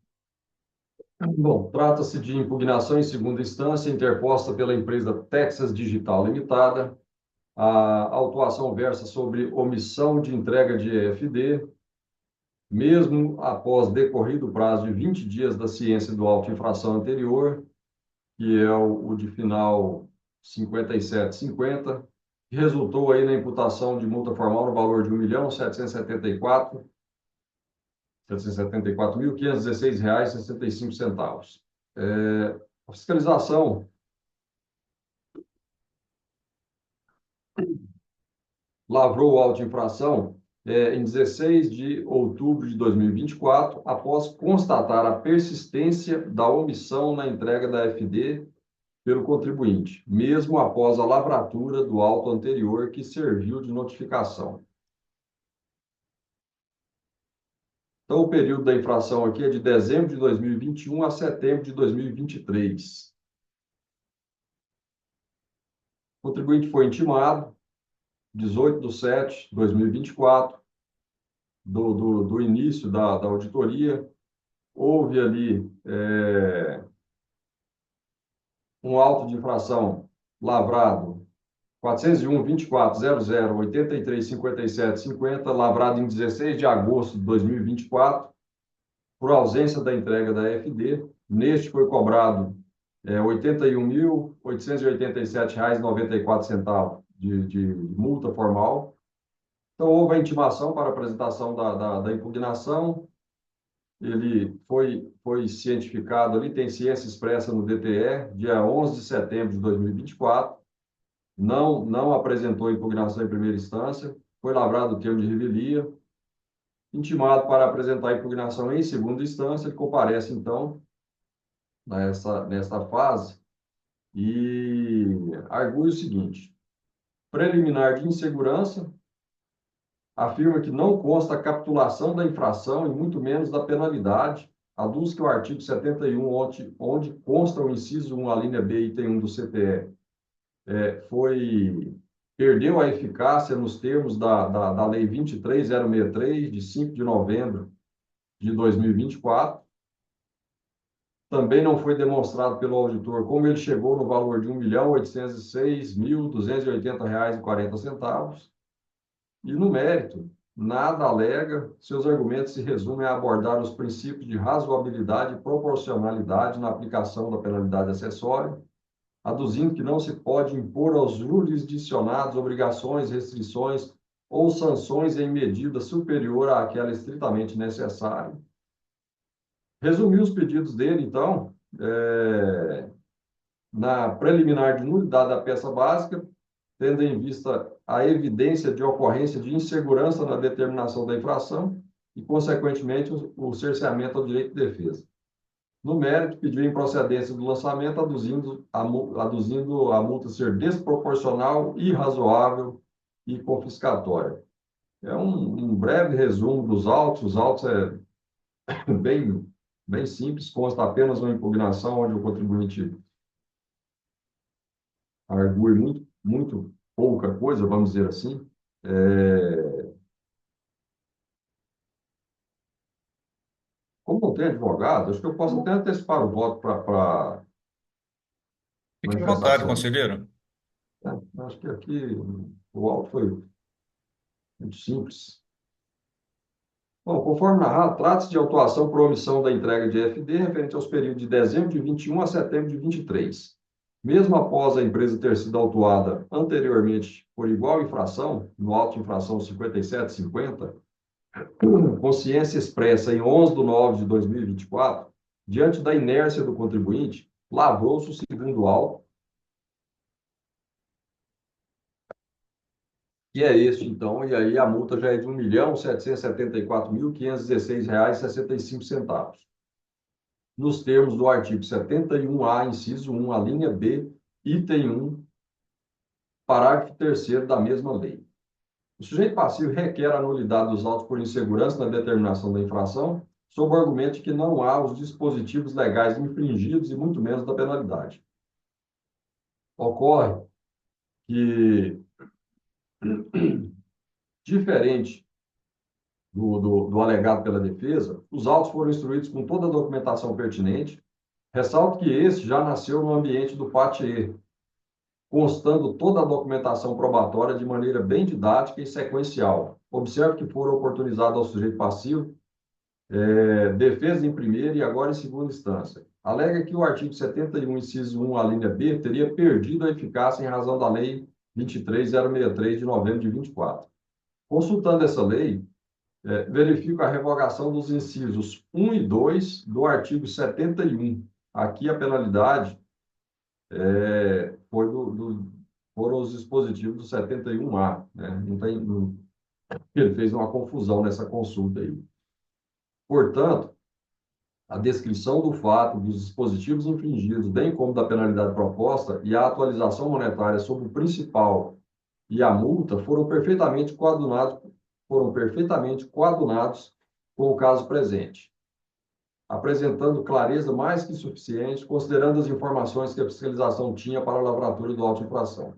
Bom, trata-se de impugnação em segunda instância interposta pela empresa Texas Digital Limitada. A autuação versa sobre omissão de entrega de EFD, mesmo após decorrido o prazo de 20 dias da ciência do auto infração anterior, que é o de final 5750, que resultou aí na imputação de multa formal no valor de R$ 1.774.516,65. A fiscalização lavrou o auto de infração em 16 de outubro de 2024, após constatar a persistência da omissão na entrega da FD pelo contribuinte, mesmo após a lavratura do auto anterior que serviu de notificação. Então, o período da infração aqui é de dezembro de 2021 a setembro de 2023. O contribuinte foi intimado, 18/7/2024, do início da auditoria. Houve ali um auto de infração lavrado 401.24.00.83.57.50, lavrado em 16 de agosto de 2024, por ausência da entrega da FD. Neste foi cobrado R$ 81.887,94 de multa formal. Então, houve a intimação para apresentação da impugnação. Ele foi cientificado ali, tem ciência expressa no DTE, dia 11 de setembro de 2024. Não apresentou impugnação em primeira instância, foi lavrado o termo de revelia, intimado para apresentar impugnação em segunda instância. Ele comparece, então, nesta fase e argui o seguinte: preliminar de insegurança, afirma que não consta a capitulação da infração e muito menos da penalidade. Aduz que o artigo 71, onde consta o inciso 1, a linha B, item 1 do CPE, perdeu a eficácia nos termos da Lei 23.063, de 5 de novembro de 2024. Também não foi demonstrado pelo auditor como ele chegou no valor de R$ 1.806.280,40. E no mérito, nada alega, seus argumentos se resumem a abordar os princípios de razoabilidade e proporcionalidade na aplicação da penalidade acessória, aduzindo que não se pode impor aos jurisdicionados obrigações, restrições ou sanções em medida superior àquela estritamente necessária. Resumi os pedidos dele, então, na preliminar de nulidade da peça básica, tendo em vista a evidência de ocorrência de insegurança na determinação da infração e, consequentemente, o cerceamento ao direito de defesa. No mérito, pediu improcedência do lançamento, aduzindo a multa ser desproporcional, irrazoável e confiscatória. É um breve resumo dos autos. Os autos bem simples, consta apenas uma impugnação onde o contribuinte argue muito pouca coisa, vamos dizer assim. Como não tem advogado, acho que eu posso até antecipar o voto para Fique à vontade, manifestação. conselheiro. Acho que aqui o auto foi muito simples. Bom, conforme narrado, trata-se de autuação por omissão da entrega de FD referente aos períodos de dezembro de 21 a setembro de 23. Mesmo após a empresa ter sido autuada anteriormente por igual infração, no auto de infração 5750, com ciência expressa em 11/9/2024, diante da inércia do contribuinte, lavrou-se o segundo auto, que é este, então, e aí a multa já é de R$ 1.774.516,65, nos termos do artigo 71A, inciso 1, a linha B, item 1, parágrafo 3º da mesma lei. O sujeito passivo requer a nulidade dos autos por insegurança na determinação da infração, sob o argumento de que não há os dispositivos legais infringidos e muito menos da penalidade. Ocorre que, diferente do alegado pela defesa, os autos foram instruídos com toda a documentação pertinente. Ressalto que esse já nasceu no ambiente do PATE, constando toda a documentação probatória de maneira bem didática e sequencial. Observe que foram oportunizados ao sujeito passivo defesa em primeira e agora em segunda instância. Alega que o artigo 71, inciso 1, a linha B, teria perdido a eficácia em razão da Lei 23.063, de novembro de 24. Consultando essa lei, verifico a revogação dos incisos 1 e 2 do artigo 71. Aqui a penalidade foram os dispositivos do 71A. Né? Ele fez uma confusão nessa consulta aí. Portanto, a descrição do fato, dos dispositivos infringidos, bem como da penalidade proposta e a atualização monetária sobre o principal e a multa foram perfeitamente coadunados com o caso presente, apresentando clareza mais que suficiente, considerando as informações que a fiscalização tinha para a lavratura do auto de infração.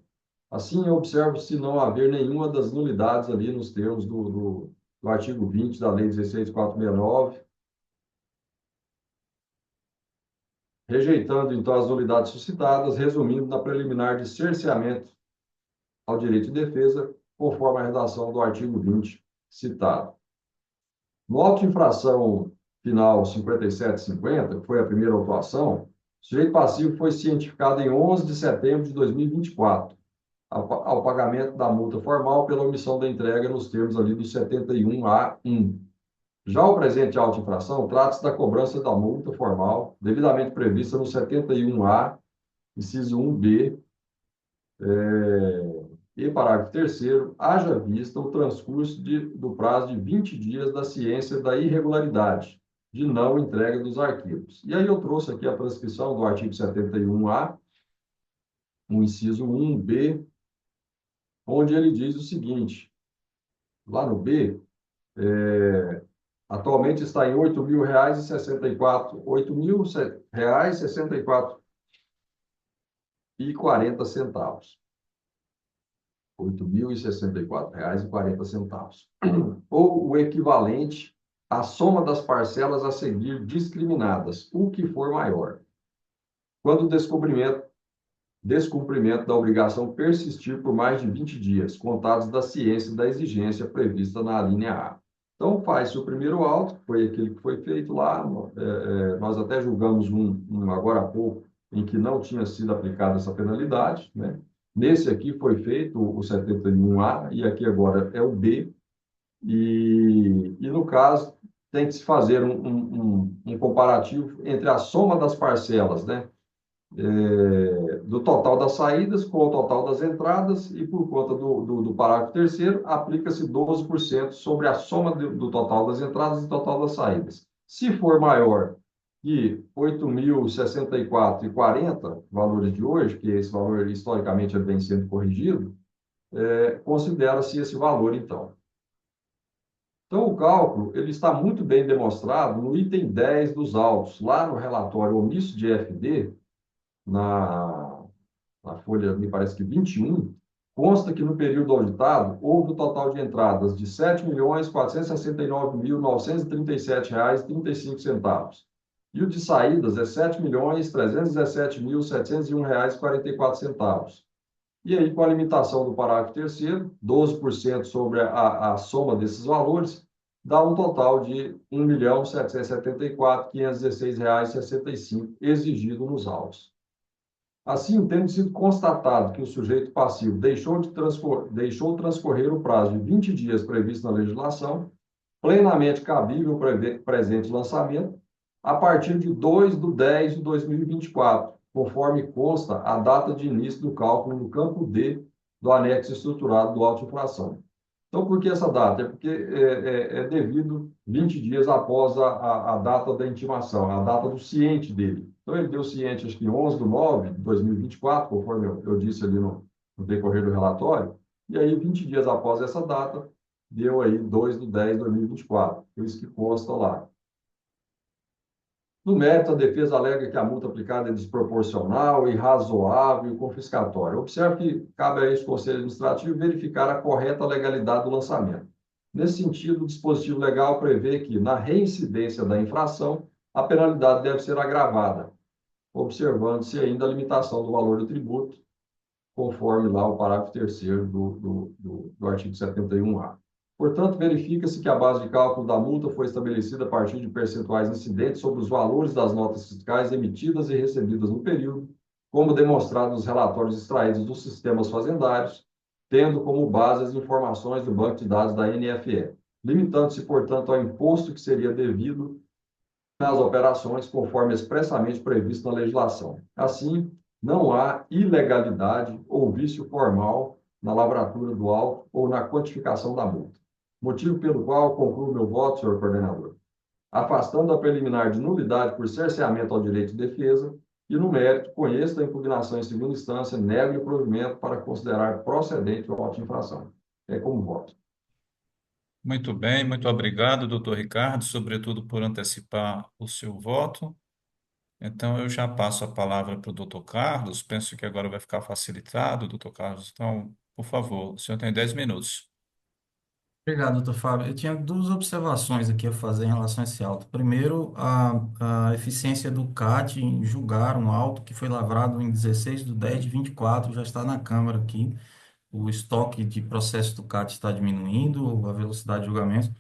Assim, eu observo-se não haver nenhuma das nulidades ali nos termos do artigo 20 da Lei 16.469, rejeitando, então, as nulidades suscitadas, resumindo na preliminar de cerceamento ao direito de defesa, conforme a redação do artigo 20 citado. No auto de infração final 5750, que foi a primeira autuação, o sujeito passivo foi cientificado em 11 de setembro de 2024, ao pagamento da multa formal pela omissão da entrega nos termos ali do 71A1. Já o presente auto de infração trata-se da cobrança da multa formal devidamente prevista no 71A, inciso 1B, e parágrafo 3º, haja vista o transcurso do prazo de 20 dias da ciência da irregularidade de não entrega dos arquivos. E aí eu trouxe aqui a transcrição do artigo 71A, no inciso 1B, onde ele diz o seguinte, lá no B, atualmente está em R$ 8.064, e 40 centavos. R$ 8.064,40, ou o equivalente à soma das parcelas a seguir discriminadas, o que for maior, quando o descumprimento da obrigação persistir por mais de 20 dias, contados da ciência da exigência prevista na linha A. Então, faz-se o primeiro auto, que foi aquele que foi feito lá, nós até julgamos um agora há pouco, em que não tinha sido aplicada essa penalidade, né? Nesse aqui foi feito o 71A, e aqui agora é o B, e no caso tem que se fazer um comparativo entre a soma das parcelas, né? Do total das saídas com o total das entradas, e por conta do parágrafo 3º, aplica-se 12% sobre a soma do total das entradas e total das saídas. Se for maior que 8.064,40, valores de hoje, que esse valor historicamente vem sendo corrigido, considera-se esse valor, então. Então, o cálculo ele está muito bem demonstrado no item 10 dos autos, lá no relatório omisso de FD, na folha, me parece que 21, consta que no período auditado houve o total de entradas de R$ 7.469.937,35. E o de saídas é R$ 7.317.701,44. E aí, com a limitação do parágrafo 3º, 12% sobre a soma desses valores, dá um total de R$ 1.774.516,65 exigido nos autos. Assim, tendo sido constatado que o sujeito passivo deixou transcorrer o prazo de 20 dias previsto na legislação, plenamente cabível o presente lançamento, a partir de 2/10/2024, conforme consta a data de início do cálculo no campo D do anexo estruturado do auto de infração. Então, por que essa data? É porque é devido 20 dias após a data da intimação, a data do ciente dele. Então, ele deu ciente, acho que 11/9/2024, conforme eu disse ali no decorrer do relatório, e aí, 20 dias após essa data, deu aí 2/10/2024, por isso que consta lá. No mérito, a defesa alega que a multa aplicada é desproporcional, irrazoável e confiscatória. Observe que cabe a este Conselho Administrativo verificar a correta legalidade do lançamento. Nesse sentido, o dispositivo legal prevê que, na reincidência da infração, a penalidade deve ser agravada, observando-se ainda a limitação do valor do tributo, conforme lá o parágrafo 3º do artigo 71A. Portanto, verifica-se que a base de cálculo da multa foi estabelecida a partir de percentuais incidentes sobre os valores das notas fiscais emitidas e recebidas no período, como demonstrado nos relatórios extraídos dos sistemas fazendários, tendo como base as informações do banco de dados da NFE, limitando-se, portanto, ao imposto que seria devido nas operações, conforme expressamente previsto na legislação. Assim, não há ilegalidade ou vício formal na lavratura do auto ou na quantificação da multa. Motivo pelo qual concluo meu voto, senhor coordenador. afastando a preliminar de nulidade por cerceamento ao direito de defesa, e, no mérito, conheça a impugnação em segunda instância, negue o provimento para considerar procedente o auto de infração. É como voto. Muito bem, muito obrigado, doutor Ricardo, sobretudo por antecipar o seu voto. Então, eu já passo a palavra para o doutor Carlos. Penso que agora vai ficar facilitado, doutor Carlos. Então, por favor, o senhor tem 10 minutos. Obrigado, doutor Fábio. Eu tinha duas observações aqui a fazer em relação a esse auto. Primeiro, a eficiência do CAT em julgar um auto que foi lavrado em 16/10/24, já está na Câmara aqui. O estoque de processo do CAT está diminuindo, a velocidade de julgamento.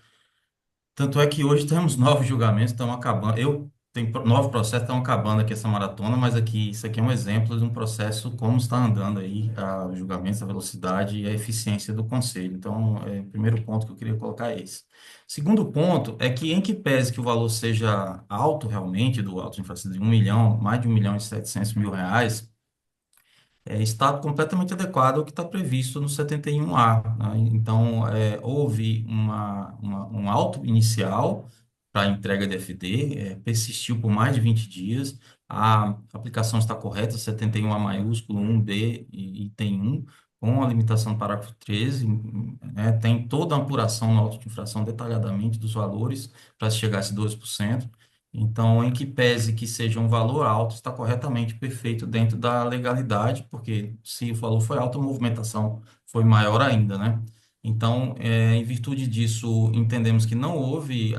Tanto é que hoje temos novos julgamentos, estão acabando. Eu tenho novos processos, estão acabando aqui essa maratona, mas aqui isso aqui é um exemplo de um processo como está andando aí os julgamentos, a velocidade e a eficiência do conselho. Então, o primeiro ponto que eu queria colocar é esse. Segundo ponto é que, em que pese que o valor seja alto realmente, do auto de infração de 1 milhão, mais de 1.700.000 reais, está completamente adequado ao que está previsto no 71A, né? Então, houve um auto inicial para a entrega de FD, persistiu por mais de 20 dias, a aplicação está correta, 71A maiúsculo, 1B e item 1, com a limitação do parágrafo 13, né? Tem toda a apuração no auto de infração detalhadamente dos valores para chegar a esse 12%. Então, em que pese que seja um valor alto, está corretamente perfeito dentro da legalidade, porque se o valor foi alto, a movimentação foi maior ainda, né? Então, em virtude disso, entendemos que não houve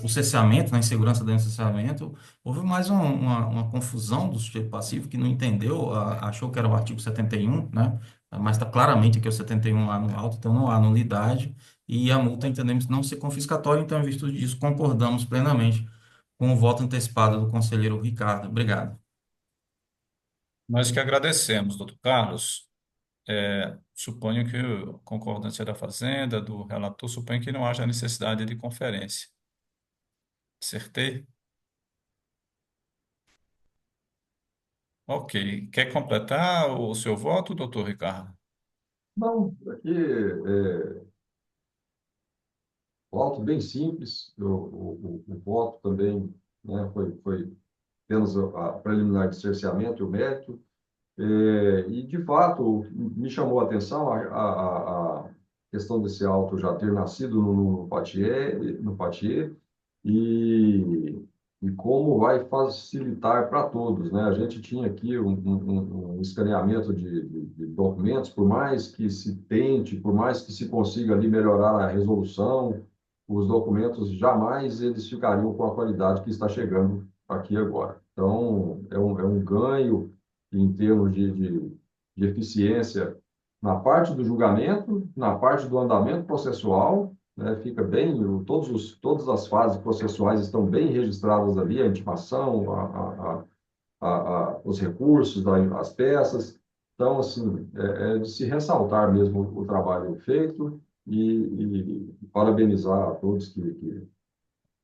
o cesseamento, né, insegurança dentro do cesseamento, houve mais uma confusão do sujeito passivo que não entendeu, achou que era o artigo 71, né? Mas está claramente aqui o 71 lá no alto, então não há nulidade, e a multa entendemos não ser confiscatória, então, em virtude disso, concordamos plenamente com o voto antecipado do conselheiro Ricardo. Obrigado. Nós que agradecemos, doutor Carlos. Suponho que a concordância da Fazenda, do relator, suponho que não haja necessidade de conferência. Acertei? Ok. Quer completar o seu voto, doutor Ricardo? Não, aqui voto bem simples, o voto também, né, foi apenas a preliminar de cerceamento e o mérito. E, de fato, me chamou a atenção a questão desse auto já ter nascido no Poitiers e como vai facilitar para todos, né? A gente tinha aqui um escaneamento de documentos, por mais que se tente, por mais que se consiga ali melhorar a resolução, os documentos jamais eles ficariam com a qualidade que está chegando aqui agora. Então, é um ganho em termos de eficiência na parte do julgamento, na parte do andamento processual, né, fica bem, todas as fases processuais estão bem registradas ali, a intimação, os recursos, as peças. Então, assim, é de se ressaltar mesmo o trabalho feito e parabenizar a todos que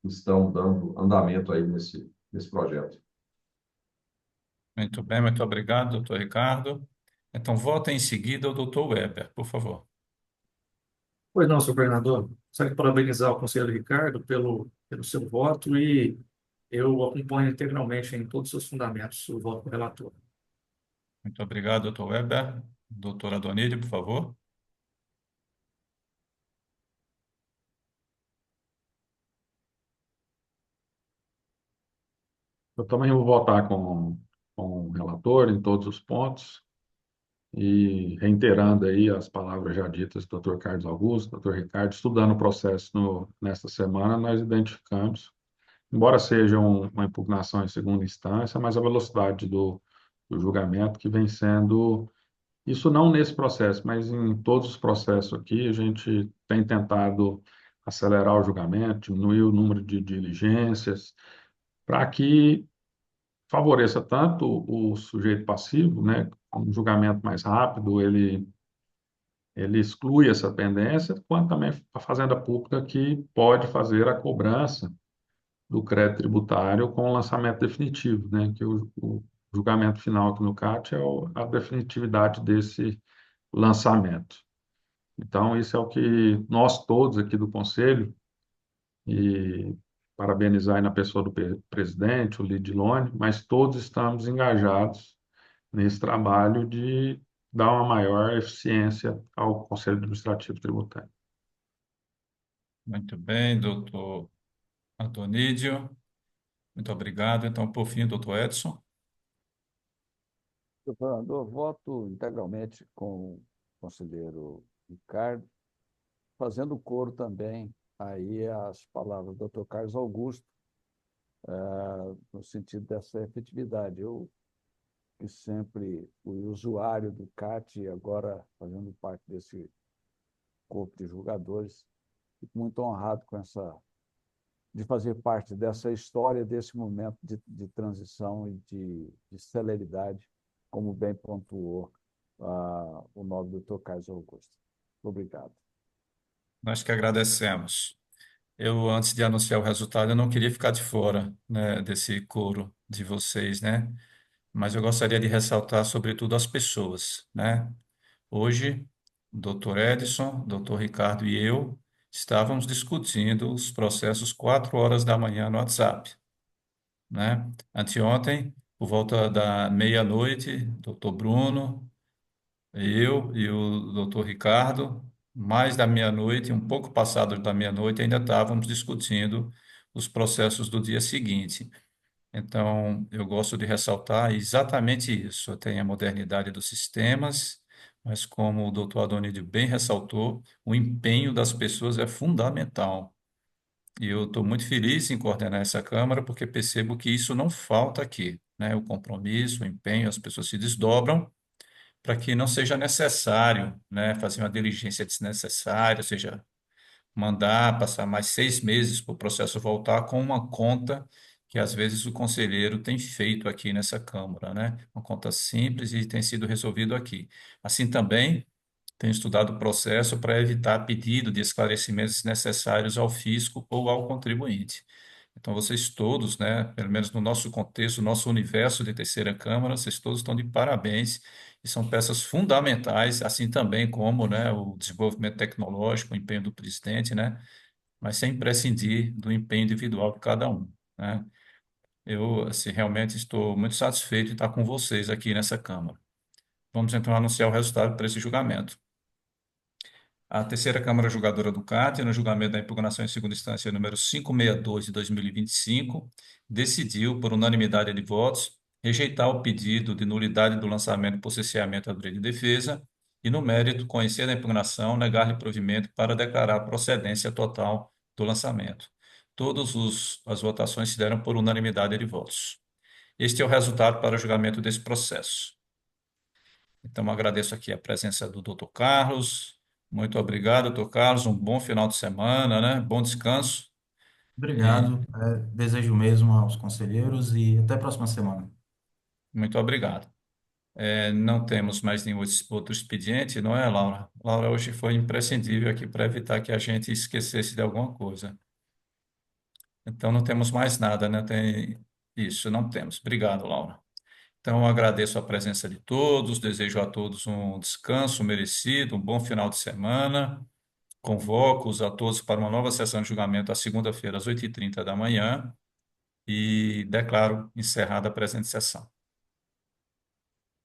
estão dando andamento aí nesse projeto. Muito bem, muito obrigado, doutor Ricardo. Então, vota em seguida o doutor Weber, por favor. Pois não, senhor governador. Gostaria de parabenizar o conselheiro Ricardo pelo seu voto e eu acompanho integralmente em todos os seus fundamentos o voto do relator. Muito obrigado, doutor Weber. Doutora Donide, por favor. Eu também vou votar com o relator em todos os pontos e reiterando aí as palavras já ditas do doutor Carlos Augusto, doutor Ricardo, estudando o processo nesta semana, nós identificamos, embora seja uma impugnação em segunda instância, mas a velocidade do julgamento que vem sendo, isso não nesse processo, mas em todos os processos aqui, a gente tem tentado acelerar o julgamento, diminuir o número de diligências, para que favoreça tanto o sujeito passivo, né, um julgamento mais rápido, ele exclui essa pendência, quanto também a Fazenda Pública que pode fazer a cobrança do crédito tributário com o lançamento definitivo, né, que o julgamento final aqui no CAT é a definitividade desse lançamento. Então, isso é o que nós todos aqui do Conselho, e parabenizar aí na pessoa do presidente, o Lidilone, mas todos estamos engajados nesse trabalho de dar uma maior eficiência ao Conselho Administrativo Tributário. Muito bem, doutor Antonídio. Muito obrigado. Então, por fim, doutor Edson. Governador, voto integralmente com o conselheiro Ricardo, fazendo coro também aí as palavras do doutor Carlos Augusto, no sentido dessa efetividade. Eu, que sempre fui usuário do CAT e agora fazendo parte desse corpo de julgadores, fico muito honrado com de fazer parte dessa história, desse momento de transição e de celeridade, como bem pontuou o nobre doutor Carlos Augusto. Obrigado. Nós que agradecemos. Eu, antes de anunciar o resultado, eu não queria ficar de fora, né, desse coro de vocês, né? Mas eu gostaria de ressaltar, sobretudo, as pessoas, né? Hoje, o doutor Edson, o doutor Ricardo e eu estávamos discutindo os processos 4 horas da manhã no WhatsApp, né? Anteontem, por volta da meia-noite, doutor Bruno, eu e o doutor Ricardo, mais da meia-noite, um pouco passado da meia-noite, ainda estávamos discutindo os processos do dia seguinte. Então, eu gosto de ressaltar exatamente isso. Tem a modernidade dos sistemas, mas como o doutor Adonidio bem ressaltou, o empenho das pessoas é fundamental. E eu estou muito feliz em coordenar essa Câmara, porque percebo que isso não falta aqui, né? O compromisso, o empenho, as pessoas se desdobram para que não seja necessário, né, fazer uma diligência desnecessária, ou seja, mandar passar mais 6 meses para o processo voltar com uma conta que às vezes o conselheiro tem feito aqui nessa Câmara, né? Uma conta simples e tem sido resolvido aqui. Assim também tenho estudado o processo para evitar pedido de esclarecimentos necessários ao fisco ou ao contribuinte. Então, vocês todos, né, pelo menos no nosso contexto, no nosso universo de terceira Câmara, vocês todos estão de parabéns e são peças fundamentais, assim também como, né, o desenvolvimento tecnológico, o empenho do presidente, né, mas sem prescindir do empenho individual de cada um, né. Eu, assim, realmente estou muito satisfeito de estar com vocês aqui nessa Câmara. Vamos então anunciar o resultado para esse julgamento. A terceira Câmara Julgadora do CAT, no julgamento da impugnação em segunda instância número 562 de 2025, decidiu, por unanimidade de votos, rejeitar o pedido de nulidade do lançamento por cesseamento à direito de defesa e, no mérito, conhecer a impugnação, negar-lhe provimento para declarar procedência total do lançamento. As votações se deram por unanimidade de votos. Este é o resultado para o julgamento desse processo. Então, agradeço aqui a presença do Dr. Carlos. Muito obrigado, Dr. Carlos. Um bom final de semana, né? Bom descanso. E Obrigado. Desejo mesmo aos conselheiros e até a próxima semana. muito obrigado. Não temos mais nenhum outro expediente, não é, Laura? Laura, hoje foi imprescindível aqui para evitar que a gente esquecesse de alguma coisa. Então, não temos mais nada, né? Isso, não temos. Obrigado, Laura. Então, eu agradeço a presença de todos, desejo a todos um descanso merecido, um bom final de semana. Convoco-os a todos para uma nova sessão de julgamento à segunda-feira, às 8h30 da manhã, e declaro encerrada a presente sessão.